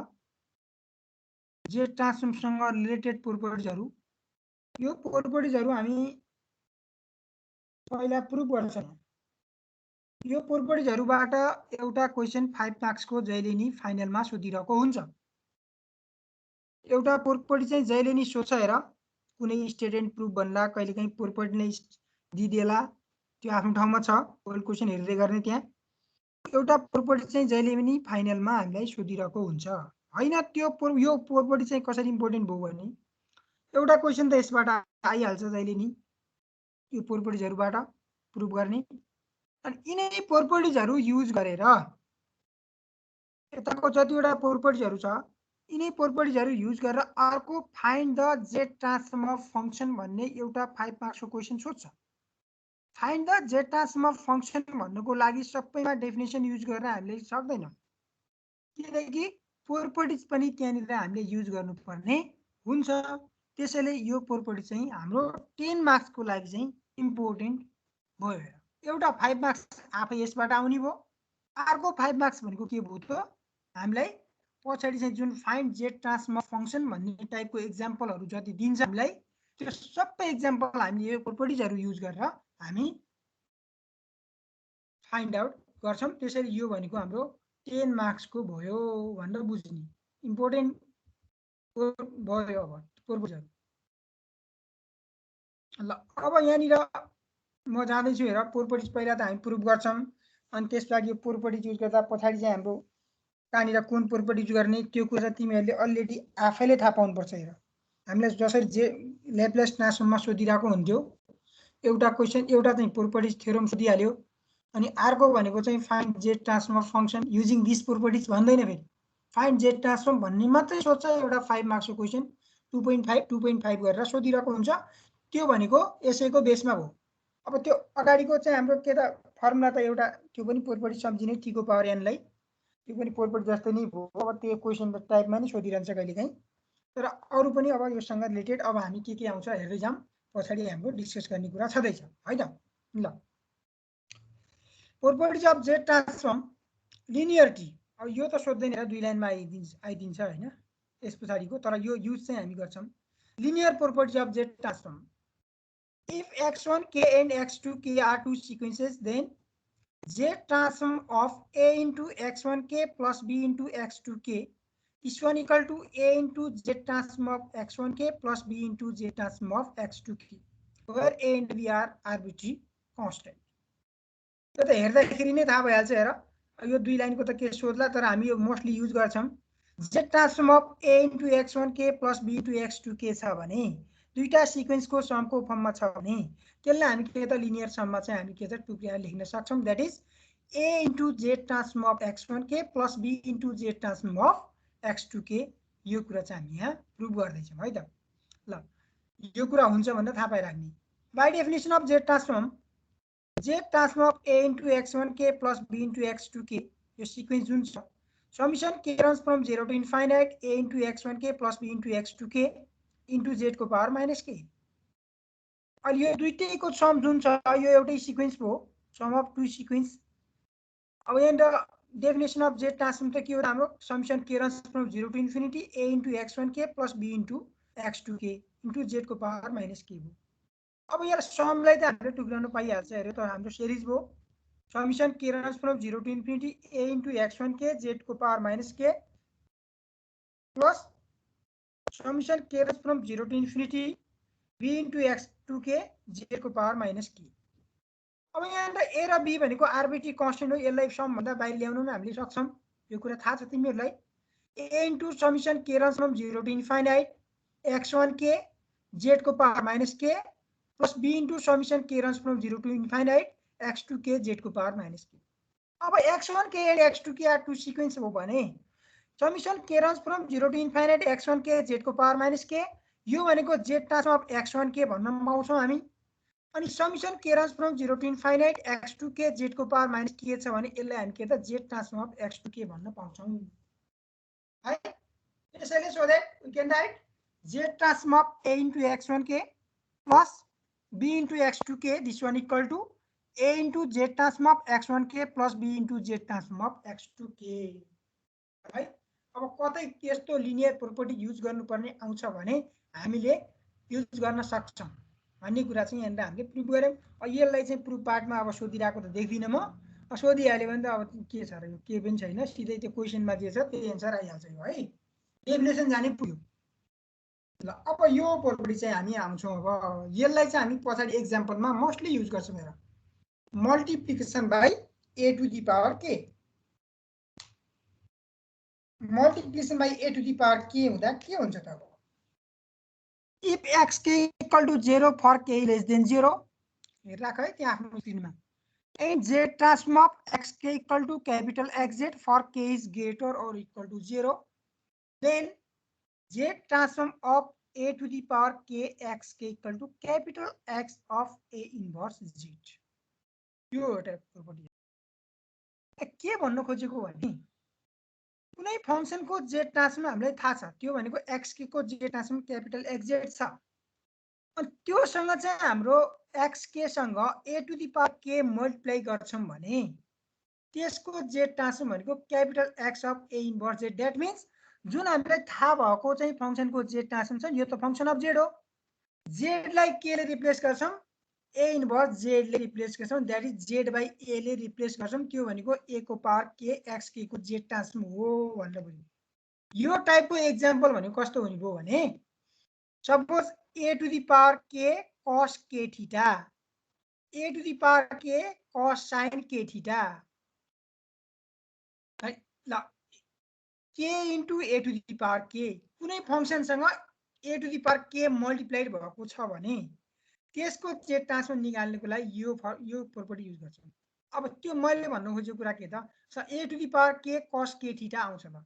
जेड ट्रान्सफर्मसँग रिलेटेड प्रोपर्टिजहरू यो प्रोपर्टिजहरू हामी पहिला प्रुभ गर्छौं यो प्रोपर्टिजहरूबाट एउटा क्वेशन 5 मार्क्सको जहिले नि फाइनलमा सोधिरहेको हुन्छ एउटा प्रोपर्टी चाहिँ जहिले नि सोध्छ हेर कुनै स्टेटमेन्ट प्रुफ भन्दा कहिलेकाहीँ प्रोपर्टी नै दिदेला त्यो आफ्नो ठाउँमा छ ओल्ड क्वेशन हेर्दै गर्ने त्यहाँ एउटा प्रोपर्टी चाहिँ जहिले पनि फाइनलमा हामीलाई सोधिरहेको हुन्छ हैन त्यो यो प्रोपर्टी चाहिँ कसरी इम्पोर्टेन्ट भयो भने एउटा क्वेशन त यसबाट आइहाल्छ जहिले नि यो प्रोपर्टिजहरूबाट प्रुफ गर्ने अनि यिनै प्रोपर्टिजहरू युज गरेर यताको जतिवटा प्रोपर्टिजहरू छ यिनै प्रोपर्टिजहरू युज गरेर अर्को find the Z transform of function भन्ने एउटा 5 मार्क्सको क्वेशन सोध्छ find the Z transform of function भन्नुको लागि सबैमा डेफिनेसन युज गर्न हामीले सक्दैन किनकि प्रोपर्टिज पनि त्यहाँनिर हामीले युज गर्नुपर्ने हुन्छ त्यसैले यो प्रोपर्टी चाहिँ हाम्रो 10 मार्क्सको लागि चाहिँ इम्पोर्टेन्ट भयो एउटा 5 मार्क्स आफै यसबाट आउने भयो अर्को 5 मार्क्स भनेको के भयो त हामीलाई पछाडी चाहिँ जुन find Z transform of function भन्ने टाइपको एक्जाम्पलहरू जति दिन्छ हामीलाई त्यो सबै एक्जाम्पल हामीले यो प्रोपर्टिजहरू युज गरेर हामी फाइन्ड आउट गर्छौं त्यसैले यो भनेको हाम्रो 10 मार्क्सको भयो भनेर बुझ्ने इम्पोर्टेन्ट भयो अब प्रोपर्टिजहरू ल अब यहाँनिर म जाँदैछु हेर प्रोपर्टिज पहिला त हामी प्रुफ गर्छौं अनि त्यसपछि यो प्रोपर्टिज युज गर्दा पछाडी चाहिँ हाम्रो कहाँनिर कुन प्रोपर्टी युज गर्ने त्यो कुरा तिमीहरूले अलरेडी आफैले थाहा पाउनुपर्छ हेर हामीलाई जसरी जे ल्याप्लेस ट्रान्सफर्ममा सोधिरहेको हुन्थ्यो एउटा क्वेशन एउटा चाहिँ प्रोपर्टिज थ्योरम सोधिहाल्यो अनि अर्को भनेको चाहिँ find Z transform of function using this properties भन्दैन फेरि फाइन्ड जेड ट्रान्सफर्म भन्ने मात्रै सोध्छ एउटा 5 मार्क्सको क्वेशन 2.5 गरेर सोधिरहेको हुन्छ त्यो भनेको यसैको बेसमा हो अब त्यो अगाडिको चाहिँ हाम्रो के त फर्मुला त एउटा त्यो पनि प्रोपर्टी सम्झिने t को पावर n लाई त्यो पनि प्रोपर्टी जस्तै नै भयो अब त्यो क्वेशन टाइपमा नै सोधिरहन्छ कहिलेकाहीँ तर अरु पनि अब योसँग रिलेटेड अब हामी के आउँछ हेर्दै जाम पछाडी हाम्रो डिस्कस गर्ने कुरा छँदैछ है त ल properties of z transform linearity अब यो त सोध्दैन र दुई लाइनमा आइदिन्छ हैन यस पछाडीको तर यो युज चाहिँ हामी गर्छौं linear properties of z transform if x1 k and x2 k are two sequences then z transform of a into x1 k plus b into x2 k is one equal to a into z transform of x1 k plus b into z transform of x2 k where a and b are arbitrary constant त्यो त हेर्दाखेरि नै थाहा भइहाल्छ हेर यो दुई लाइनको त के सोध्ला तर हामी यो मोस्टली युज गर्छौं z transform of a into x1 k plus b into x2 k छ भने दुईटा सिक्वेन्सको समको फर्ममा छ भने त्यसलाई हामी के त लिनियर सममा चाहिँ हामी के त टुक्रिएर लेख्न सक्छौं that is a into z transform of x1 k plus b into z transform of x2 k यो कुरा चाहिँ हामी यहाँ प्रुभ गर्दै छौं है त ल यो कुरा हुन्छ भनेर थाहा पाइराख्ने by definition of z transform of a into x1 k plus b into x2 k यो सिक्वेन्स जुन छ summation k runs from 0 to infinite a into x1 k plus b into x2 k into z को power minus के अहिले यो दुईटैको some जुन छ यो एउटै सिक्वेन्स हो सम अफ टु सिक्वेन्स अब यहाँ डेफिनेसन अफ जेड ट्रान्सफर्म त के हो हाम्रो summation k runs from 0 to infinity a into x1 k plus b into x2 k into z को पावर माइनस के हो अब यहाँ समलाई त हामीले टुक्राउन पाइहाल्छ हेरे त हाम्रो सिरिज हो summation k runs from 0 to infinity a into x1 k z को पावर माइनस के plus summation k runs from 0 to infinity b into x2 k z को पावर माइनस के अब यहाँ a र b भनेको arbitrary constant हो यसलाई some भन्दा बाहिर ल्याउन हामीले सक्छौं यो कुरा थाहा छ तिमीहरुलाई a into summation k runs from 0 to infinite x1 k z को पावर माइनस के plus b into summation k runs from 0 to infinite x2 k z को पावर माइनस के अब x1 k and x2 k are two sequence हो भने summation k runs from 0 to infinite x1 k z को power minus के यो भनेको z transform of x1 k भन्न पाउँछौं हामी अनि summation k runs from 0 to infinite x2 k z को पावर माइनस के छ भने यसलाई हामी के त z transform of x2 k भन्न पाउँछौं है त्यसैले so that we can write Z transform of A into x1k plus B into x2k. This one equal to A into Z transform of x1k plus B into Z transform of x2k. है अब कतै त्यस्तो linear property use गर्नुपर्ने आउँछ भने हामीले use गर्न सक्छौं भन्ने कुरा चाहिँ यहाँनिर हामीले प्रुफ गर्यौं। यसलाई चाहिँ प्रुफ पार्टमा अब सोधिरहेको त देख्दिनँ म। सोधिहाल्यो भने त अब के छ र यो के पनि छैन, सिधै त्यो क्वेसनमा जे छ त्यही एन्सर आइहाल्छ यो है। डेफिनेसन जाने पुग्यो। ल अब यो प्रोपर्टी चाहिँ हामी आउँछौँ। अब यसलाई चाहिँ हामी पछाडि एक्जाम्पलमा मोस्टली युज गर्छौँ। हेर, multiplication by a to the power k। Multiplication by a to the power k हुँदा के हुन्छ त? अब if xk equal to 0 for k less than 0, हेरिराख है त्यहाँ आफ्नो स्क्रिनमा, and z transform of xk equal to capital Xz for k is greater or equal to 0, then z transform of a to the power k xk equal to capital X of a inverse z। यो एउटा property के भन्नु खोजेको भने कुनै फंक्सनको z transform हामीलाई थाहा छ, त्यो भनेको xk को z ट्रान्सफर्म क्यापिटल Xz छ। अनि त्योसँग चाहिँ हाम्रो xk सँग a to the power k multiply गर्छौं भने त्यसको z ट्रान्सफर्म भनेको capital X of a inverse z। That means जुन हामीलाई थाहा भएको चाहिँ फंक्सनको z ट्रान्सफर्म छ, यो त फंक्सन अफ z हो। z लाई k ले रिप्लेस गर्छौं, a इन्भर्स z ले रिप्लेस गर्छौं, that is z by a ले रिप्लेस गर्छौं। त्यो भनेको a को पावर k xk को z ट्रान्सफर्म हो भनेर बुझ्नु। यो टाइपको एक्जाम्पल भनेको कस्तो हुने भयो भने suppose a to the power k cos k theta, a to the power k cos sin k theta है। ल k into a to the power k कुनै फंक्सनसँग a to the power k multiplied भएको छ भने त्यसको z transform निकाल्नको लागि यो प्रोपर्टी युज गर्छौं। अब त्यो मैले भन्नु खोजेको कुरा के त, a to the power k cos k theta आउँछ। ल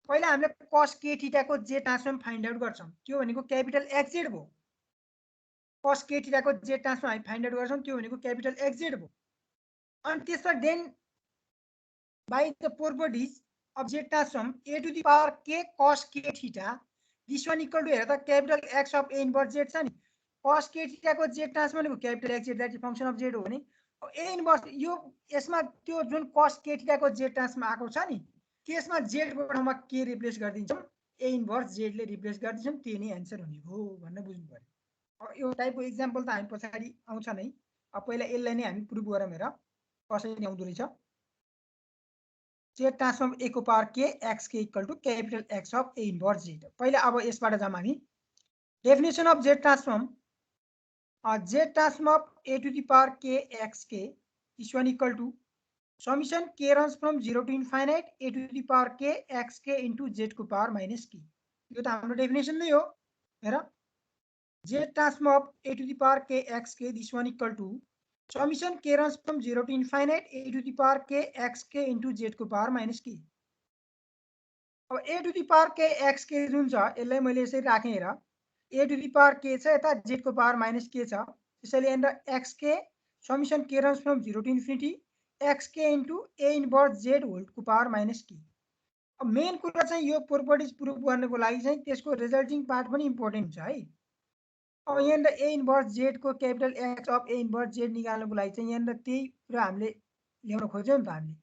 पहिला हामीले cos k थीटा को z ट्रान्सफर्म फाइन्ड आउट गर्छौं, त्यो भनेको क्यापिटल Xz भयो। cos k थीटा को z ट्रान्सफर्म हामी फाइन्ड आउट गर्छौं, त्यो भनेको क्यापिटल Xz भयो। अनि त्यसमा then by the properties of z transform a to the power k cos k theta, this one equal to हेर त capital X of a inverse z छ नि, cos k थीटा को z ट्रान्सफर्म भनेको capital Xz, that is function of z हो भने a inverse यो यसमा त्यो जुन cos k थीटा को z ट्रान्सफर्म आएको छ नि त्यसमा z को ठाउँमा k रिप्लेस गरिदिन्छौं, a इन्भर्स z ले रिप्लेस गरिदिन्छौं, त्यही नै आन्सर हुने हो भन्ने बुझ्नु पर्यो। अब यो टाइपको एक्जाम्पल त हामी पछाडि आउँछ नै। अब पहिला यसलाई नै हामी प्रुफ गरौँ। हेर कसरी आउँदो रहेछ। z ट्रान्सफर्म a को power k xk equal to capital X of a inverse z। पहिला अब यसबाट जाम हामी। Definition of z transform of a to the power k xk, this one equal to summation k runs from 0 to infinite a to the power k xk into z को power minus k। यो त हाम्रो definition नै हो। हेर z transform of a to the power k xk, this one equal to summation k runs from 0 to infinite a to the power k xk into z को power minus k। अब a to the power k xk जुन छ यसलाई मैले यसरी राखेँ। हेर a to the power k छ, यता z को पावर माइनस k छ, त्यसैले यहाँनिर xk summation k runs from 0 to infinity xk into a inverse z whole को पावर माइनस k। अब मेन कुरा चाहिँ यो प्रोपर्टिज प्रुफ गर्नको लागि चाहिँ त्यसको रिजल्टिङ पार्ट पनि इम्पोर्टेन्ट हुन्छ है। अब यहाँनिर a इन्भर्स z को capital X of a inverse z निकाल्नको लागि चाहिँ यहाँनिर त्यही कुरा हामीले ल्याउन खोज्यौं नि त। हामीले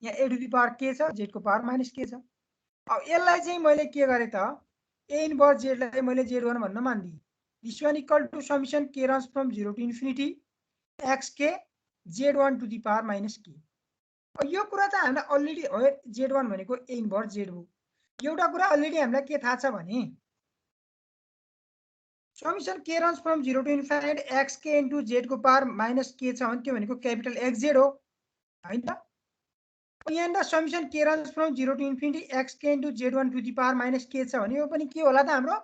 यहाँ a to the power k छ, z को पावर माइनस k छ। अब यसलाई चाहिँ मैले के गरे त, a इन्भर्स z लाई मैले z1 भन्न मान्दिए। This one equal to summation k runs from 0 to infinity xk z1 to the power minus k। अब यो कुरा त हामीलाई अलरेडी हो, z1 भनेको a इन्भर्स z हो। एउटा कुरा अलरेडी हामीलाई के थाहा छ भने summation k runs from 0 to infinite xk into z को पावर माइनस k छ भने त्यो भनेको क्यापिटल Xz हो हैन त। यहाँनिर summation k runs from 0 to infinity xk into z1 to the power minus k छ भने यो पनि के होला त, हाम्रो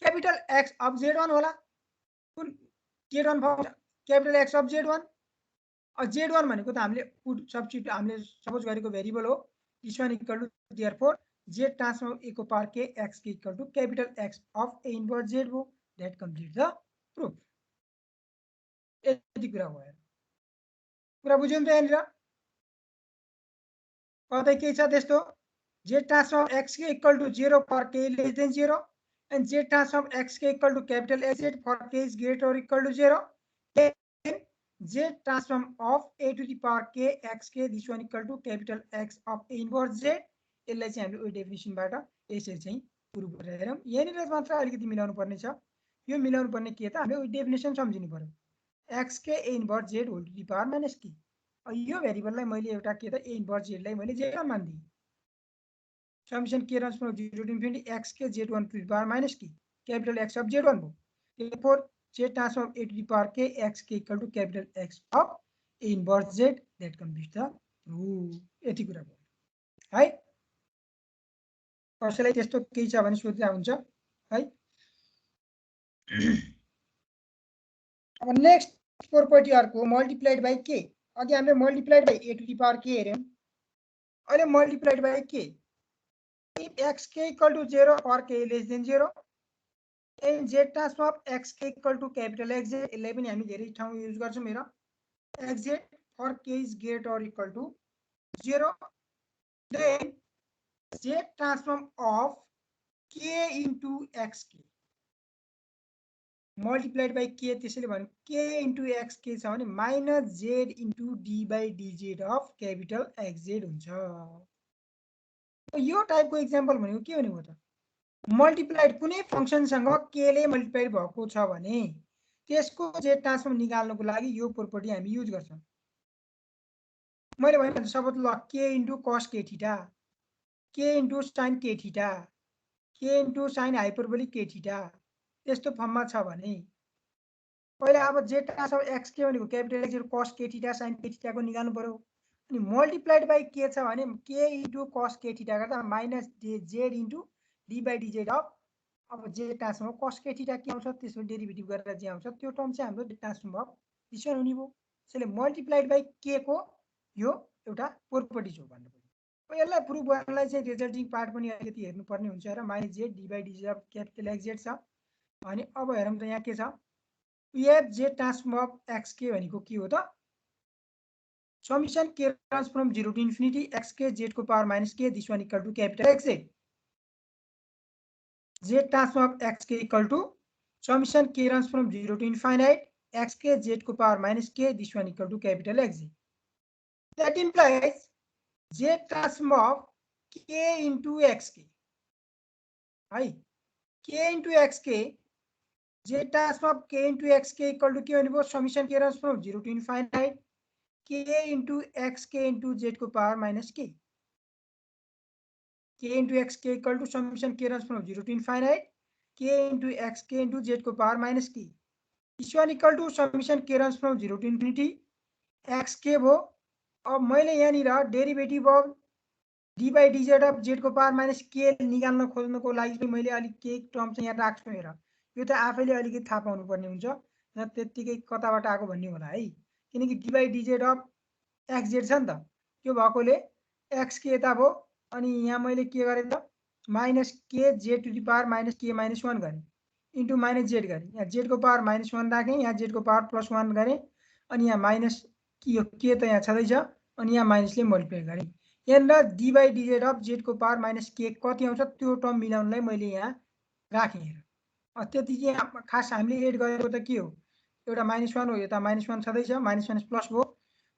क्यापिटल X अफ z1 होला। कुन z1 function capital X of z1। z1 भनेको त हामीले पुट सब्स्टिट्युट हामीले सपोज गरेको भेरिएबल हो। This one equal to therefore z transform a को power k xk equal to capital X of a inverse z हो। That complete the proof. यति कुरा भयो। कुरा बुझ्यौं त यहाँनिर कतै के छ त्यस्तो। z transform xk equal to 0 for k less than 0 and z transform xk equal to capital Xz for k is greater or equal to 0, then z transform of a to the power k xk, this one equal to capital X of a inverse z. यसलाई चाहिँ हामीले उही डेफिनेसनबाट यसरी चाहिँ prove गरेर हेरौँ। यहाँनिर मात्र अलिकति मिलाउनु पर्ने छ। यो मिलाउनु पर्ने के त, हामीले उही डेफिनेसन सम्झिनु पर्यो, xk a inverse z whole to the power minus k। यो भेरिएबललाई मैले एउटा के त a इन्भर्स z लाई मैले z मानिदिएँ। Summation k runs from 0 to infinity xk z1 to the power minus k, capital X of z1 भयो। therefore z transform a to the power k xk equal to capital X of a inverse z, that completes the proof। यति कुरा भयो है। कसैलाई त्यस्तो केही छ भने सोध्दा हुन्छ है। अब नेक्स्ट प्रोपर्टी अर्को मल्टिप्लाइड बाइ के। अघि हामीले multiplied by a to the power k हेर्यौं, अहिले multiplied by k. if xk equal to 0 or k less than 0 and z transform of xk equal to capital Xz, यसलाई पनि हामी धेरै ठाउँ युज गर्छौं हेर, Xz for k is greater or equal to 0, then z transform of k into xk multiplied by k, त्यसैले भन्नु k into xk छ भने minus z into d by dz of capital Xz हुन्छ। यो टाइपको example भनेको के भनेको त, मल्टिप्लाइड कुनै फंक्सनसँग k ले मल्टिप्लाइड भएको छ भने त्यसको z ट्रान्सफर्म निकाल्नको लागि यो प्रोपर्टी हामी युज गर्छौं। मैले भने सबैत ल k into cos k theta, k into sin k theta, k into sin hyperbolic k theta, त्यस्तो फर्ममा छ भने पहिले अब z ट्रान्सफर्म xk भनेको capital X cos k theta sin k theta को निकाल्नु पर्यो। अनि मल्टिप्लाइड बाइ के छ भने k into cos k theta गर्दा minus z into d by dz of, अब z transform cos k theta के आउँछ त्यसको डेरिभेटिभ गरेर जे आउँछ त्यो टर्म चाहिँ हाम्रो ट्रान्सफर्म अफ दिस वन हुने भयो। त्यसैले मल्टिप्लाइड बाइ k को यो एउटा प्रोपर्टी हो भन्नु पर्यो। यसलाई प्रुभ गर्नलाई चाहिँ रिजल्टिङ पार्ट पनि अलिकति हेर्नु पर्ने हुन्छ र minus z d by dz of capital Xz छ। अनि अब हेरौँ त यहाँ के छ, we have z transform of xk भनेको के हो त, summation k runs from 0 to infinity xk z को power minus k, this one equal to capital Xz। z transform of xk equal to summation k runs from 0 to infinite xk z को power minus k, this one equal to capital Xz। That implies z transform of k into xk, right? k into xk, z transform of k into xk equal to के भनेको summation k runs from 0 to infinite k into xk into z को power minus k, k into xk equal to summation k runs from 0 to infinite k into xk into z को power minus k, this one equal to summation k runs from 0 to infinity xk भयो। अब मैले यहाँनिर derivative of d by dz of z को power minus k निकाल्न खोज्नको लागि चाहिँ मैले अलिक केही टर्म चाहिँ यहाँ राख्छु हेर। यो त आफैले अलिकति थाहा पाउनु पर्ने हुन्छ, र त्यतिकै कताबाट आको भन्ने होला है, किनकि d by dz of xz छ नि त, त्यो भएकोले x के यता भयो। अनि यहाँ मैले के गरेँ त minus k z to the power minus k minus 1 गरेँ इन्टु माइनस z गरेँ, यहाँ z को पावर माइनस 1 राखेँ, यहाँ z को पावर प्लस 1 गरेँ, अनि यहाँ माइनस यो के त यहाँ छँदैछ, अनि यहाँ माइनसले मल्टिप्लाई गरेँ। यहाँनिर d by dz of z को पावर माइनस k कति आउँछ त्यो टर्म मिलाउनलाई मैले यहाँ राखेँ हेर। त्यति चाहिँ खास हामीले एड गरेको त के हो, एउटा माइनस 1 हो, यता माइनस 1 छँदैछ, माइनस माइनस प्लस भयो,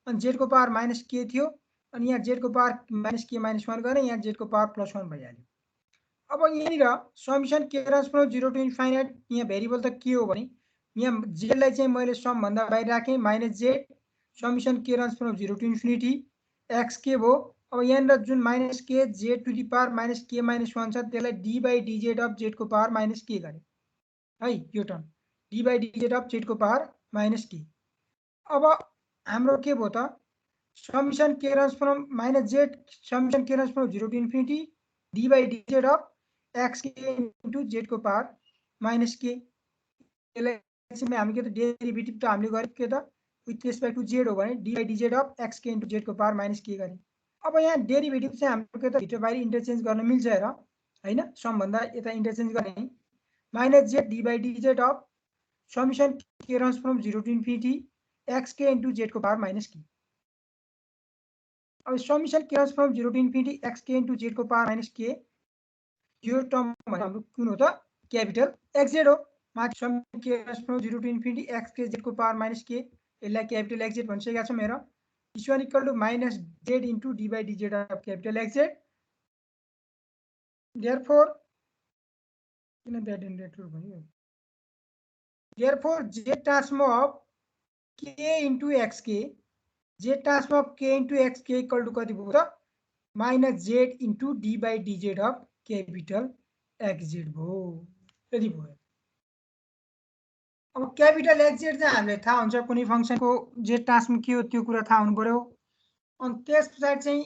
अनि z को पावर माइनस k थियो, अनि यहाँ z को पावर माइनस k माइनस 1 गरेँ, यहाँ z को पावर प्लस 1 भइहाल्यो। अब यहाँनिर summation k runs from 0 to infinite, यहाँ भेरिएबल त के हो भने यहाँ z लाई चाहिँ मैले सम भन्दा बाहिर राखेँ, minus z summation k runs from 0 to infinity x के भयो। अब यहाँनिर जुन minus k z to the power minus k minus 1 छ त्यसलाई d by dz of z को पावर माइनस k गरेँ है, यो term d by dz of z को पावर माइनस k। अब हाम्रो के भयो त summation k runs from minus z summation k runs from 0 to infinity d by dz of x into z को पावर माइनस k। यसलाई चाहिँ हामी के त डेरिभेटिभ त हामीले गरेको के त विथ रेस्पेक्ट टु z हो भने d by dz of x k into z को पावर माइनस k गरेँ। अब यहाँ डेरिभेटिभ चाहिँ हाम्रो के त भित्र बाहिर इन्टरचेन्ज गर्न मिल्छ हेर हैन, सम भन्दा यता इन्टरचेन्ज गर्ने minus z d by dz of summation k runs from 0 to infinity x k into z को पावर माइनस k। अब summation k runs from 0 to infinity x k into z को power minus k, यो term हाम्रो कुन हो त capital xz हो। माथि समीकरण k from 0 to infinity x k z को पावर माइनस के, यसलाई क्यापिटल एक्जेड भनिसकेका छौँ। हेर, this one equal to minus z into d by DZ of capital X z. Therefore किन ब्याड इन्डेटर भयो, therefore z transform of k into x k, z transform of k into x k equal to कति भयो त minus z into d by DZ of capital X z भयो। यति भयो। अब क्यापिटल एक्जेड चाहिँ हामीलाई थाहा हुन्छ, कुनै फङ्सनको जेड ट्रान्सफर्म के हो त्यो कुरा थाहा हुनु पर्यो। अनि त्यस पछाडि चाहिँ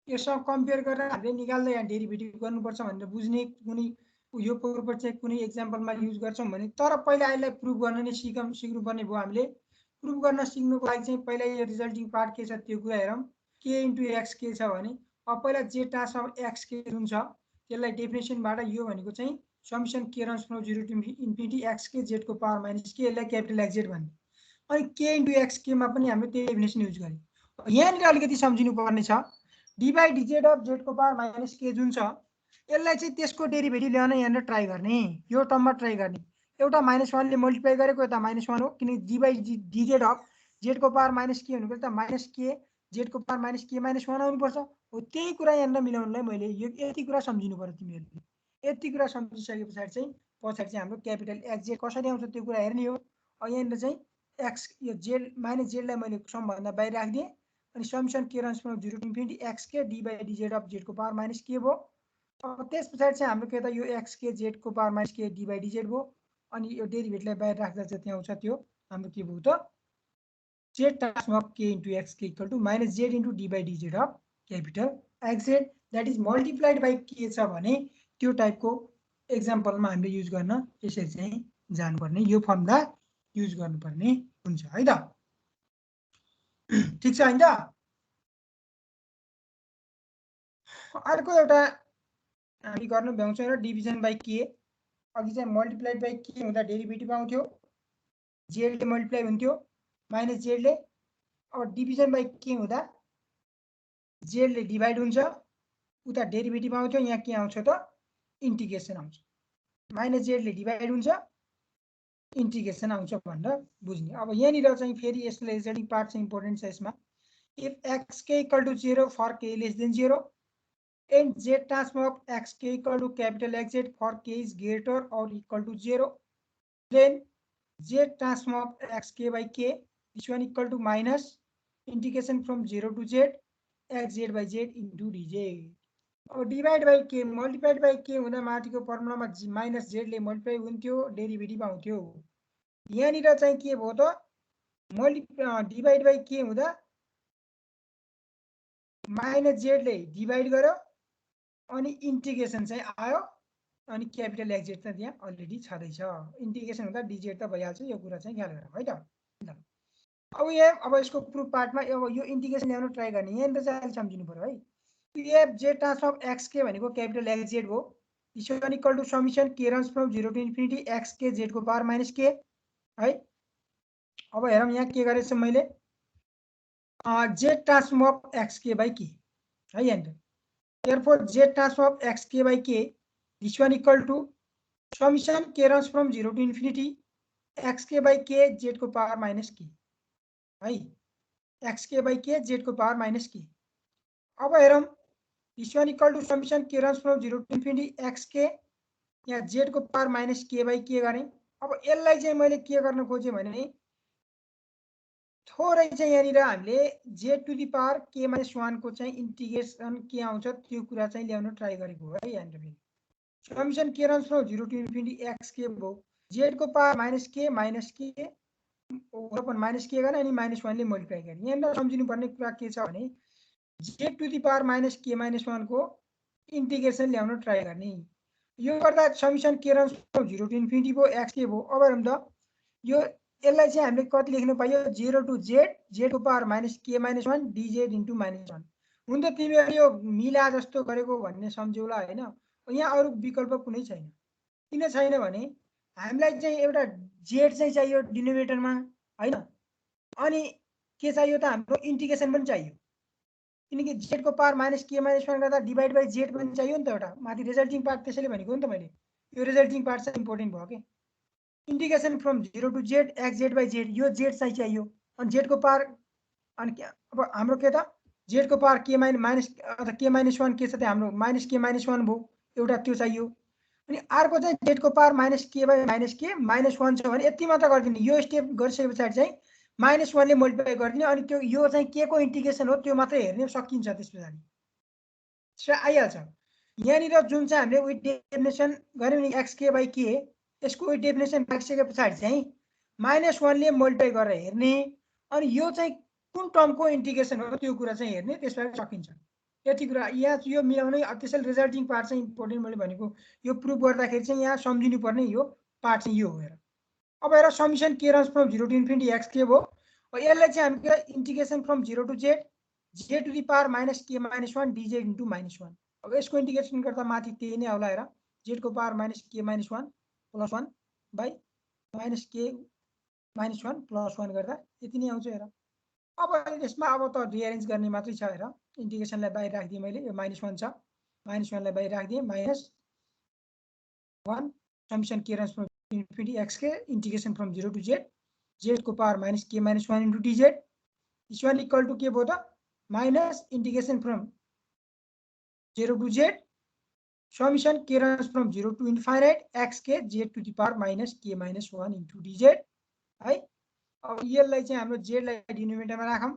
यससँग कम्पेयर गरेर हामीले निकाल्दै यहाँ डेरिभेटिभ गर्नुपर्छ भनेर बुझ्ने कुनै यो पेपर चाहिँ कुनै एक्जाम्पलमा युज गर्छौँ भने, तर पहिला यसलाई प्रुभ गर्न नै सिक्नुपर्ने भयो हामीले। प्रुभ गर्न सिक्नुको लागि चाहिँ पहिला यो रिजल्टिङ पार्ट के छ त्यो कुरा हेरौँ। के इन्टु एक्स के छ भने, अब पहिला जेड ट्रान्सफर्म एक्स के जुन छ त्यसलाई डेफिनेसनबाट यो भनेको चाहिँ समिसन k runs from 0 to infinity x k z को पावर माइनस के, यसलाई क्यापिटल एक्जेड भन्ने। अनि के इन्टु एक्स केमा पनि हामीले त्यही डेफिनेसन युज गऱ्यौँ। यहाँनिर अलिकति सम्झिनु पर्ने छ, D by DZ of z को पावर माइनस के जुन छ यसलाई चाहिँ त्यसको डेरिभेटिभ ल्याउन यहाँनिर ट्राई गर्ने, यो टर्ममा ट्राई गर्ने। एउटा -1 ले मल्टिप्लाई गरेको यता -1 हो, किनकि D by DZ of z को पावर माइनस के भनेको त माइनस के जेड को पावर माइनस के -1 आउनुपर्छ हो। त्यही कुरा यहाँनिर मिलाउनलाई मैले यो यति कुरा सम्झिनु पर्यो तिमीहरूले। यति कुरा सम्झिसके पछाडि चाहिँ पछाडि चाहिँ हाम्रो क्यापिटल एक्जेड कसरी आउँछ त्यो कुरा हेर्ने हो। यहाँनिर चाहिँ एक्स यो जेड माइनस जेडलाई मैले समभन्दा बाहिर राखिदिएँ। अनि summation k runs from 0 to infinity x k d by DZ of z को पावर माइनस के भयो। अब त्यस पछाडि चाहिँ हाम्रो के त यो एक्स के जेड को पावर माइनस के डी बाई डिजेड भयो। अनि यो डेरिभेटिभलाई बाहिर राख्दा जति आउँछ त्यो हाम्रो के भयो त z transform of k into x k equal to minus z into d by DZ of capital X z that is multiplied by k छ भने त्यो टाइपको एक्जाम्पलमा हामीले युज गर्न यसरी चाहिँ जानुपर्ने, यो फर्मुला युज गर्नुपर्ने हुन्छ है त। ठिक छ हैन त। अर्को एउटा हामी गर्न भ्याउँछौँ र डिभिजन बाई के। अघि चाहिँ मल्टिप्लाइड बाई के हुँदा डेरिभेटिभ आउँथ्यो, जेडले मल्टिप्लाई हुन्थ्यो माइनस जेडले। अब डिभिजन बाई के हुँदा जेडले डिभाइड हुन्छ, उता डेरिभेटिभ आउँथ्यो, यहाँ के आउँछ त इन्टिग्रेसन आउँछ। माइनस जेडले डिभाइड हुन्छ, इन्टिग्रेसन आउँछ भनेर बुझ्ने। अब यहाँनिर चाहिँ फेरि यसले रिजल्टिङ पार्ट चाहिँ इम्पोर्टेन्ट छ यसमा। If x k equal to 0 for के less than 0 and z transform of x k equal to capital XZ for k is greater or equal to 0, then z transform of x k by k, this one equal to minus integration from 0 to z xz by z into dz. अब divide by के multiplied by के हुँदा माथिको फर्मुलामा minus जेडले multiply हुन्थ्यो, derivative आउँथ्यो। यहाँनिर चाहिँ के भयो त डिभाइड बाई के हुँदा माइनस जेडले डिभाइड गर्यो अनि इन्टिग्रेसन चाहिँ आयो, अनि क्यापिटल एक्जेड त त्यहाँ अलरेडी छँदैछ। इन्टिग्रेसन हुँदा डिजेड त भइहाल्छ, यो कुरा चाहिँ ख्याल गरौँ है त। अब यहाँ अब यसको प्रुफ पार्टमा अब यो इन्टिग्रेसन ल्याउन ट्राई गर्ने, यहाँनिर चाहिँ अहिले सम्झिनु पर्यो है। F z transform of x k भनेको क्यापिटल एक्जेड हो। This one equal to summation k runs from 0 to infinity x k z को पावर माइनस के है। अब हेरौँ यहाँ के गरेछु मैले, z transform of x k by k है यहाँनिर। Therefore, z transform of x k by k, this one equal to summation k runs from 0 to infinity x k by k z को power minus k है, x k by k z को power minus k। अब हेरौँ this one equal to summation k runs from 0 to infinity x k यहाँ z को power minus k by k गरेँ। अब यसलाई चाहिँ मैले के गर्न खोजेँ भने थोरै चाहिँ यहाँनिर हामीले z to the power k minus 1 को चाहिँ इन्टिग्रेसन के आउँछ त्यो कुरा चाहिँ ल्याउन ट्राई गरेको है। यहाँनिर फेरि summation k runs from 0 to infinity x k भयो, z को power minus k open minus k गर्ने अनि -1 ले मल्टिप्लाई गर्ने। यहाँनिर सम्झिनु पर्ने कुरा के छ भने z to the power minus k minus 1 को इन्टिग्रेसन ल्याउन ट्राई गर्ने। यो गर्दा समिसन k runs from 0 to infinity भयो एक्स के भयो। अब हेरौँ त यो यसलाई चाहिँ हामीले कति लेख्नु पायो 0 टु जेड जेड को power minus k minus 1 DZ into -1। हुन त तिमीहरूले यो मिला जस्तो गरेको भन्ने सम्झौला होइन, यहाँ अरू विकल्प कुनै छैन। किन छैन भने हामीलाई चाहिँ एउटा जेड चाहिँ चाहियो डिनोमिनेटरमा होइन, अनि के चाहियो त हाम्रो इन्टिग्रेसन पनि चाहियो, किनकि जेड को पावर माइनस के माइनस 1 गर्दा डिभाइड बाई जेड पनि चाहियो नि त एउटा माथि रिजल्टिङ पार्ट, त्यसैले भनेको नि त मैले यो रिजल्टिङ पार्ट चाहिँ इम्पोर्टेन्ट भयो के integration from 0 to z x z by z यो z चाहिँ चाहियो अनि z को पावर अनि अब हाम्रो के त z को पावर k माइनस अथवा k -1 के छ त हाम्रो माइनस k -1 भयो एउटा त्यो चाहियो अनि अर्को चाहिँ z को power minus k by minus k -1 छ भने यति मात्र गरिदिने यो स्टेप गरिसके पछाडि चाहिँ -1 ले मल्टिप्लाई गरिदिने अनि त्यो यो चाहिँ के को इंटीग्रेशन हो त्यो मात्रै हेर्ने सकिन्छ त्यस पछाडि आइहाल्छ यहाँनिर जुन चाहिँ हामीले विथ डेफिनेसन गर्यौं नि xk by k यसको डेफिनेसन राखिसके पछाडि चाहिँ -1 ले मल्टिप्लाई गरेर हेर्ने अनि यो चाहिँ कुन टर्मको इंटीग्रेशन हो त्यो कुरा चाहिँ हेर्ने त्यसबाट सकिन्छ यति कुरा यहाँ यो मिलाउने त्यसैले रिजल्टिङ पार्ट चाहिँ इम्पोर्टेन्ट मैले भनेको यो प्रुफ गर्दाखेरि चाहिँ यहाँ सम्झिनु पर्ने यो पार्ट चाहिँ यो हो हेर अब हेर समिसन k runs from 0 to infinity x के भयो यसलाई चाहिँ हामी integration from 0 to z z to the power minus k minus 1 dz into -1 अब यसको इंटीग्रेशन गर्दा माथि त्यही नै आउला हेर z को power minus k minus 1 plus 1 by minus k minus 1 plus 1 गर्दा यति नै आउँछ हेर अब यसमा अब त रिअरेन्ज गर्ने मात्रै छ हेर इंटीग्रेशनलाई बाहिर राखिदिए मैले यो -1 छ -1 लाई बाहिर राखिदिए -1 समिसन k runs from infinity x के integration from 0 to z z को power minus k minus 1 into dz this one equal to के भयो त minus integration from 0 to z समिसन k runs from 0 to infinite x के z to the power minus k minus 1 into dz है अब यसलाई चाहिँ हाम्रो z लाई डिनोमिनेटरमा राखौं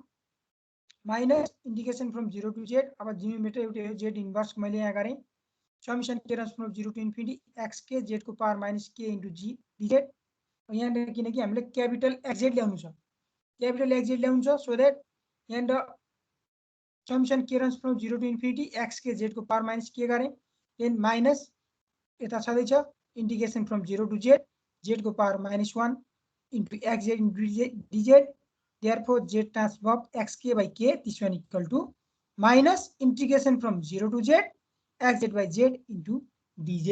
minus integration from 0 to z अब डिनोमिनेटर एउटै हो z इन्भर्स मैले यहाँ गरे समिसन k runs from 0 to infinity x के z को power minus k into g dz यहाँ किनकि हामीले क्यापिटल xz ल्याउनु छ क्यापिटल xz ल्याउनु छ सो दैट यहाँ समिसन k runs from 0 to infinity x के z को पावर minus k गरे देन माइनस यता छँदै छ integration from 0 to z z को power -1 into xz into dz therefore z transform xk by k this one equal to minus integration from 0 to z xz by z into dz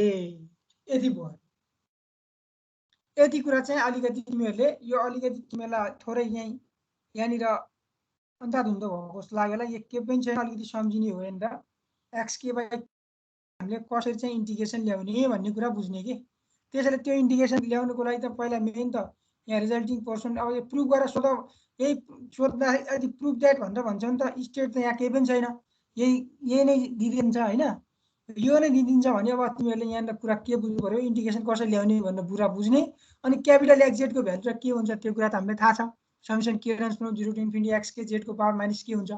यति भयो यति कुरा चाहिँ अलिकति तिमीहरुले यो अलिकति तिमीलाई थोरै यहाँनिर अन्धाधुन्ध भएको जस्तो लाग्यो होला यो के पनि छैन अलिकति सम्झिने हो नि त xk by हामीले कसरी चाहिँ इंटीग्रेशन ल्याउने भन्ने कुरा बुझ्ने के त्यसैले त्यो इंटीग्रेशन ल्याउनको लागि त पहिला मेन त यहाँ रिजल्टिङ पोर्सन अब यो प्रुफ गरेर सोध यही सोध्दा यदि प्रुफ दैट भनेर भन्छ नि त स्टेट त यहाँ केही पनि छैन यही नै दिदिन्छ हैन यो नै दिदिन्छ भने अब तिमीहरुले यहाँ कुरा के बुझ्नु पर्यो इंटीग्रेशन कसरी ल्याउने भनेर कुरा बुझ्ने अनि क्यापिटल xz को भ्यालु के हुन्छ त्यो कुरा त हामीलाई थाहा छ समिसन k runs from 0 to infinity x के z को पावर माइनस के हुन्छ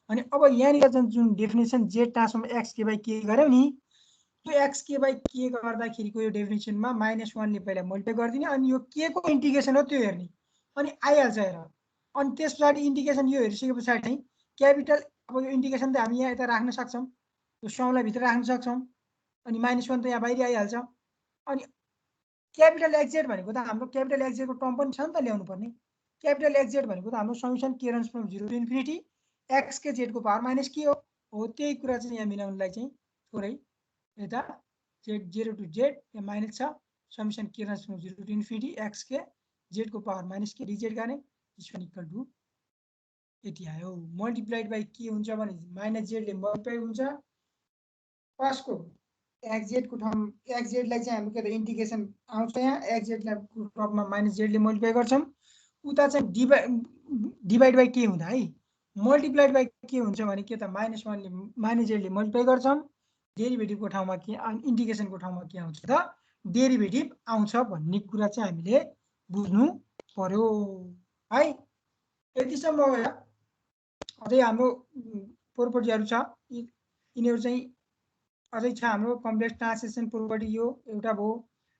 अनि अब यहाँनिर जुन definition z transform xk by k गर्यौ नि त्यो xk by k गर्दाखेरिको यो डेफिनेसनमा -1 ले पहिला मल्टिप्लाई गर्दिने अनि यो k को इंटीग्रेशन हो त्यो हेर्ने अनि आइहाल्छ हेर अनि त्यसपछि इंटीग्रेशन यो हेरिसके पछाडि चाहिँ क्यापिटल अब यो इंटीग्रेशन त हामी यहाँ यता राख्न सक्छौं यो समलाई भित्र राख्न सक्छौं अनि -1 त यहाँ बाहिर आइहाल्छ अनि क्यापिटल xz भनेको त हाम्रो क्यापिटल xz को टर्म पनि छ नि त ल्याउनु पर्ने क्यापिटल xz भनेको त हाम्रो समिसन k runs from 0 to infinity x के z को पावर माइनस के हो त्यही कुरा चाहिँ यहाँ मिलाउनलाई चाहिँ थोरै यता z0 to z यहाँ माइनस छ समिसन k runs from 0 to infinity x के z को पावर माइनस के dz गर्ने this one equal to यति आयो मल्टिप्लाइड बाइ के हुन्छ भने माइनस z ले मल्टिप्लाई हुन्छ कसको xz को ठाउँ xz लाई चाहिँ हामी के त इंटीग्रेशन आउँछ यहाँ xz लाई टर्ममा माइनस z ले मल्टिप्लाई गर्छौं उता चाहिँ डिवाइड बाइ के हुँदा है मल्टिप्लाइड बाइ के हुन्छ भने के त -1 ले माइनस z ले मल्टिप्लाई गर्छौं डेरिभेटिभ को ठाउँमा के इंटीग्रेशन को ठाउँमा के आउँछ त डेरिभेटिभ आउँछ भन्ने कुरा चाहिँ हामीले बुझ्नु पर्यो है यतिसम्म हो यहाँ अझै हाम्रो प्रोपर्टीहरु छ यिनीहरु चाहिँ अझै छ हाम्रो कम्प्लेक्स ट्रान्सलेसन प्रोपर्टी यो एउटा भयो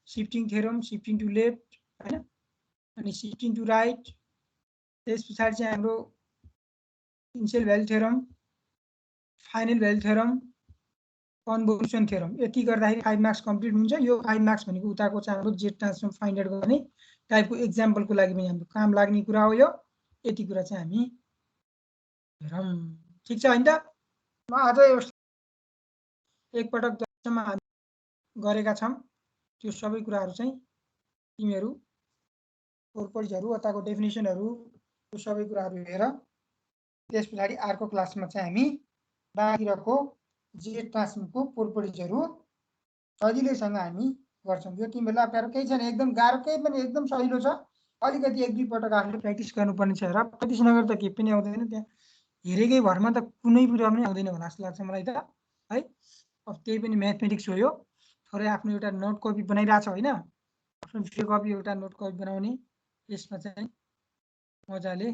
shifting theorem shifting to left हैन अनि शिफ्टिङ टु राइट त्यसपछि चाहिँ हाम्रो initial value theorem final value theorem convolution theorem यति गर्दाखेरि 5 मार्क्स कम्प्लिट हुन्छ यो 5 मार्क्स भनेको उताको चाहिँ हाम्रो जेड ट्रान्सफर्म फाइन्ड आउट गर्ने टाइपको एक्जाम्पलको लागि पनि हाम्रो काम लाग्ने कुरा हो यो यति कुरा चाहिँ हामी हेरौं ठीक छ हैन त म आज एकपटक जसम्म हामी गरेका छौं त्यो सबै कुराहरु चाहिँ तिमीहरु प्रोपर्टीहरु अथवा डेफिनेसनहरु त्यो सबै कुराहरु हेर त्यसपछि अर्को क्लासमा चाहिँ हामी बाँकी रहेको जेड ट्रान्सफर्मको प्रोपर्टीहरु सजिलैसँग हामी गर्छौँ। यो तिमीहरूलाई अप्ठ्यारो केही छैन, एकदम गाह्रो केही पनि एकदम सजिलो छ। अलिकति 1-2 पटक आफूले प्र्याक्टिस गर्नुपर्ने छ र प्र्याक्टिस नगरेर त केही पनि आउँदैन। त्यहाँ हेरेकै भरमा त कुनै कुरा पनि आउँदैन होला जस्तो लाग्छ मलाई त है। अब त्यही पनि म्याथमेटिक्स हो यो। थोरै आफ्नो एउटा नोट कपी बनाइरहेको छ होइन, आफ्नो भिडियो कपी एउटा नोट कपी बनाउने, यसमा चाहिँ मजाले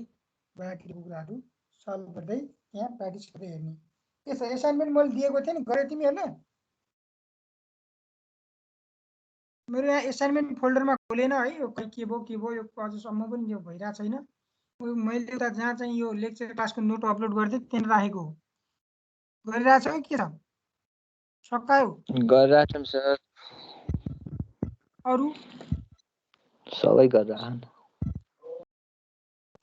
बाँकीको कुराहरू सल्भ गर्दै त्यहाँ प्र्याक्टिस गर्दै हेर्ने। त्यसो एसाइनमेन्ट मैले दिएको थिएँ नि, गरे तिमीहरूले? मेरो यहाँ एसाइनमेन्ट फोल्डरमा खोलेन है, यो खै के भयो यो अझसम्म पनि यो भइरहेको छैन। मैले एउटा जहाँ चाहिँ यो लेक्चर क्लासको नोट अपलोड गर्थेँ त्यहाँ राखेको हो। गरिरहेको छ कि के छ? सकायो गरिरहेछौँ सर, अरू सबै गरिरहेछौँ।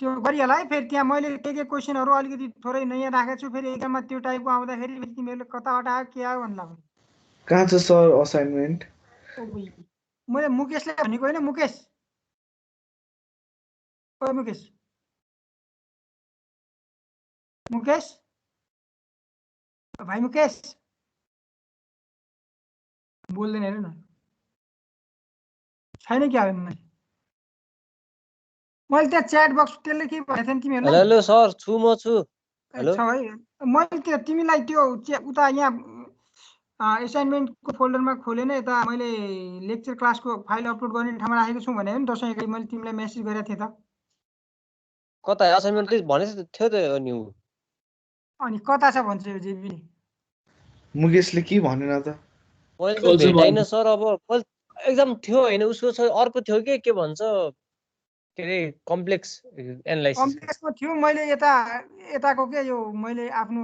त्यो गरिहाल है। फेरि त्यहाँ मैले के क्वेसनहरू अलिकति थोरै नयाँ राखेको छु, फेरि एक्जाममा त्यो टाइपको आउँदाखेरि फेरि तिमीहरूले कताबाट आयो के आयो भन्ला भने। कहाँ छ सर असाइनमेन्ट? मैले मुकेशलाई भनेको होइन, मुकेश ओ मुकेश मुकेश भाइ मुकेश बोल्दैन हेर न, छैन क्या मैले त्यहाँ च्याट बक्स त्यसले के भनेको थिएँ तिमीहरूलाई? हेलो सर, छु म छु। हेलो छ है, मैले त्यो तिमीलाई त्यो उता यहाँ एसाइनमेन्टको फोल्डरमा खोलेन, यता मैले लेक्चर क्लासको फाइल अपलोड गर्ने ठाउँमा राखेको छु भने नि दसैँ अगाडि मैले तिमीलाई मेसेज गरेको थिएँ त। कता असाइनमेन्ट भनेको थियो त नि? अनि कता छ भन्छ यो जेबीले? मुकेशले के भनेन त? मैले त भेटाइन सर। अब एकदम थियो होइन, उसको अर्को थियो के भन्छ के अरे कम्प्लेक्स एनालाइसिस। कम्प्लेक्समा थियो, मैले यताको के यो मैले आफ्नो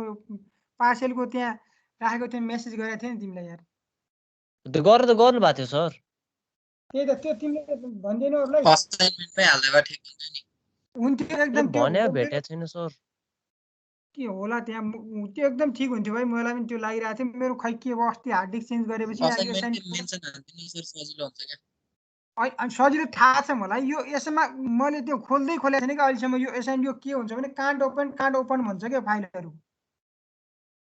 पार्सेलको त्यहाँ राखेको थिएँ, मेसेज गरेको थिएँ नि तिमीलाई यार। त्यो गरेर त गर्नु भएको थियो सर। त्यही त, त्यो तिमीले भन्दैनौ अरूलाई असाइनमेन्टमै हाल्दा भए ठिक हुन्थ्यो एकदम। त्यो भने भेटेको छैन सर। के होला त्यहाँ, त्यो एकदम ठिक हुन्थ्यो भाइ, मलाई पनि त्यो लागिरहेको थियो। मेरो खै के भयो अस्ति हार्ड डिस्क चेन्ज गरेपछि सजिलो थाहा छ मलाई। यो यसमा मैले त्यो खोलेको छैन कि अहिलेसम्म। यो एसाइन यो के हुन्छ भने कान्ट ओपन भन्छ क्या फाइलहरू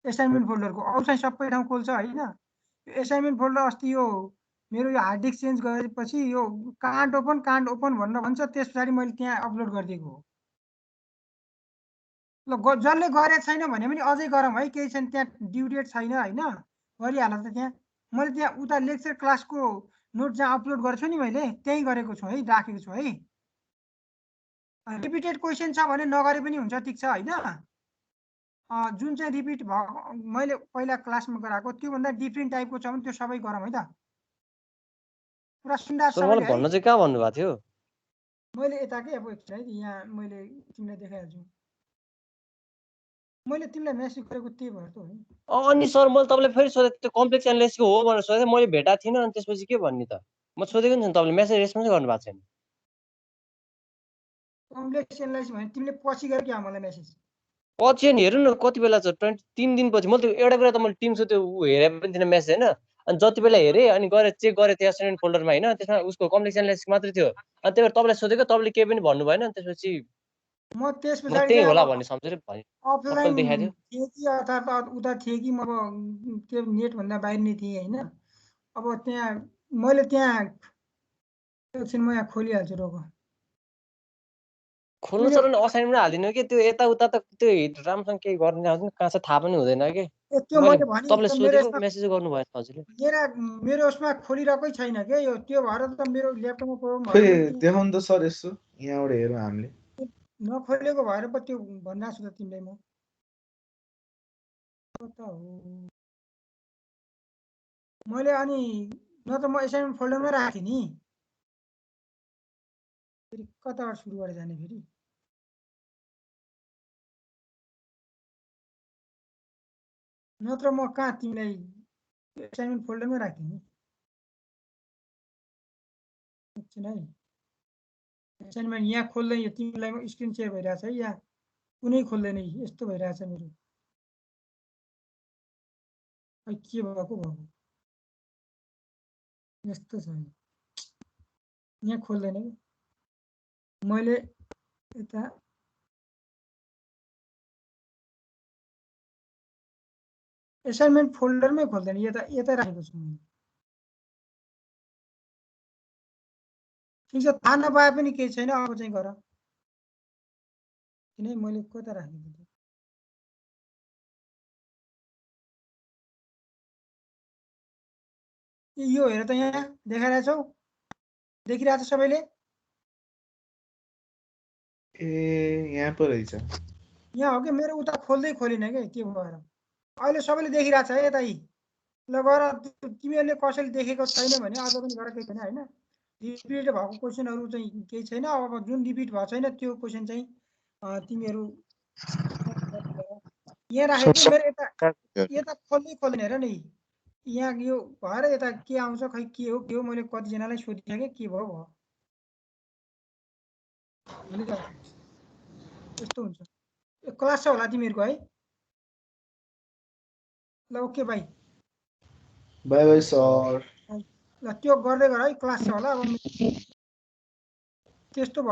एसाइनमेन्ट फोल्डरको। अरू चाहिँ सबै ठाउँ खोल्छ होइन। यो एसाइनमेन्ट फोल्डर अस्ति यो मेरो यो हार्ड डिस्क चेन्ज गरेपछि यो कान्ट ओपन भनेर भन्छ, त्यस पछाडि मैले त्यहाँ अपलोड गरिदिएको हो। ल जसले गरेको छैन भने पनि अझै गरौँ है, केही छैन, त्यहाँ ड्यु डेट छैन होइन, गरिहाल त। त्यहाँ मैले त्यहाँ उता लेक्चर क्लासको नोट जहाँ अपलोड गर्छु नि मैले त्यहीँ गरेको छु है, राखेको छु है। रिपिटेड क्वेसन छ भने नगरे पनि हुन्छ, ठिक छ होइन। जुन चाहिँ रिपिट भयो मैले पहिला क्लासमा गराएको त्योभन्दा डिफ्रेन्ट टाइपको छ भने त्यो सबै गरौँ है त। पुरा सुन्दा सर मलाई भन्न चाहिँ कहाँ भन्नुभएको थियो? मैले यता के अब एकछिन है, यहाँ मैले तिमीलाई देखाइहाल्छु। मैले तिमीलाई मेसेज गरेको त्यही भएर त हो नि। अनि सर मैले तपाईँलाई फेरि सोधेको त्यो कम्प्लेक्स एनालाइसिसको हो भनेर सोधेको, मैले भेटाएको थिइनँ। अनि त्यसपछि के भन्ने त? म सोधेको नि छैन, तपाईँले मेसेज रेस्पोन्सै गर्नुभएको छैन। कम्प्लेक्स एनालाइसिस भने तिमीले पछि गरे क्या मलाई मेसेज? पछि अनि हेर्नु न कति बेला छ, 3 दिनपछि। मैले त्यो एउटा कुरा त मैले टिमको त्यो हेरे पनि थिइनँ मेसेज होइन। अनि जति बेला हेरेँ अनि गएर चेक गरेँ त्यो एसाइनमेन्ट फोल्डरमा होइन, त्यसमा उसको कम्प्लेक्स एनालाइसिस मात्रै थियो। अनि त्यही भएर तपाईँलाई सोधेको, तपाईँले केही पनि भन्नु भएन। अनि त्यसपछि म त्यस म पछाडि त्यही चाहिँ होला अब भन्ने सम्झेर भने अफलाइन सबैले देखाएको थियो। थिएँ कि अथवा उता थिएँ कि म अब त्यो नेटभन्दा बाहिर नै थिएँ होइन। अब त्यहाँ मैले त्यहाँ एकछिन म यहाँ खोलिहाल्छु रोग। खोल्नु सर असाइनमेन्ट हालिदिनु कि त्यो यताउता त त्यो राम्रोसँग केही गर्न आउँदैन, कहाँ छ थाहा पनि हुँदैन कि। त्यो मैले मैले भने तपाईँलाई मेरो सोधेको यसमा मेसेज गर्नु भएन हजुरले। मेरो उसमा खोलिरहेकै छैन क्या यो, त्यो भएर त मेरो ल्यापटपमा प्रब्लम खोइ भयो। देखाउनु त सर यसो, यहाँबाट हेरौँ हामीले। नखोलेको भएर पो त्यो भनिरहेको छु त तिमीलाई म। त हो मैले अनि न त म एसाइनमेन्ट फोल्डरमै राखेँ नि, फेरि कताबाट सुरु गरेर जाने फेरि। नत्र म कहाँ तिमीलाई एसाइनमेन्ट फोल्डरमै राखेँ नि। एकछिन है, एसाइनमेन्ट यहाँ खोल्दैन, यो तिमीलाई स्क्रिन सेयर भइरहेछ है, या कुनै खोल्दैन, यस्तो भइरहेछ मेरो। खै के भएको यस्तो छ, यहाँ खोल्दैन कि मैले यता एसाइनमेन्ट फोल्डरमै खोल्दैन, यता राखेको छु मैले। ठिक छ थाहा नपाए पनि केही छैन अब चाहिँ गर किन मैले कता राखेको थिएँ यो हेर त यहाँ देखाइरहेछौ देखिरहेछ सबैले ए यहाँ पो रहेछ यहाँ हो कि मेरो उता खोल्दै खोलिन क्या के भएर अहिले सबैले देखिरहेछ है यता ल गर तिमीहरूले कसैले देखेको छैन भने अझ पनि गर केही छैन होइन रिपिट भएको क्वेसनहरू चाहिँ केही छैन अब जुन रिपिट भएको छैन त्यो क्वेसन चाहिँ तिमीहरू यहाँ राखेको कि मेरो यता खोल्दै खोल्दैन हेर नि यहाँ यो भएर यता के आउँछ खै के हो मैले कतिजनालाई सोधिसकेँ के भयो यस्तो हुन्छ क्लास छ होला तिमीहरूको है ल okay by by by sir ल त्यो गर्दै गर है क्लास छ होला अब त्यस्तो भयो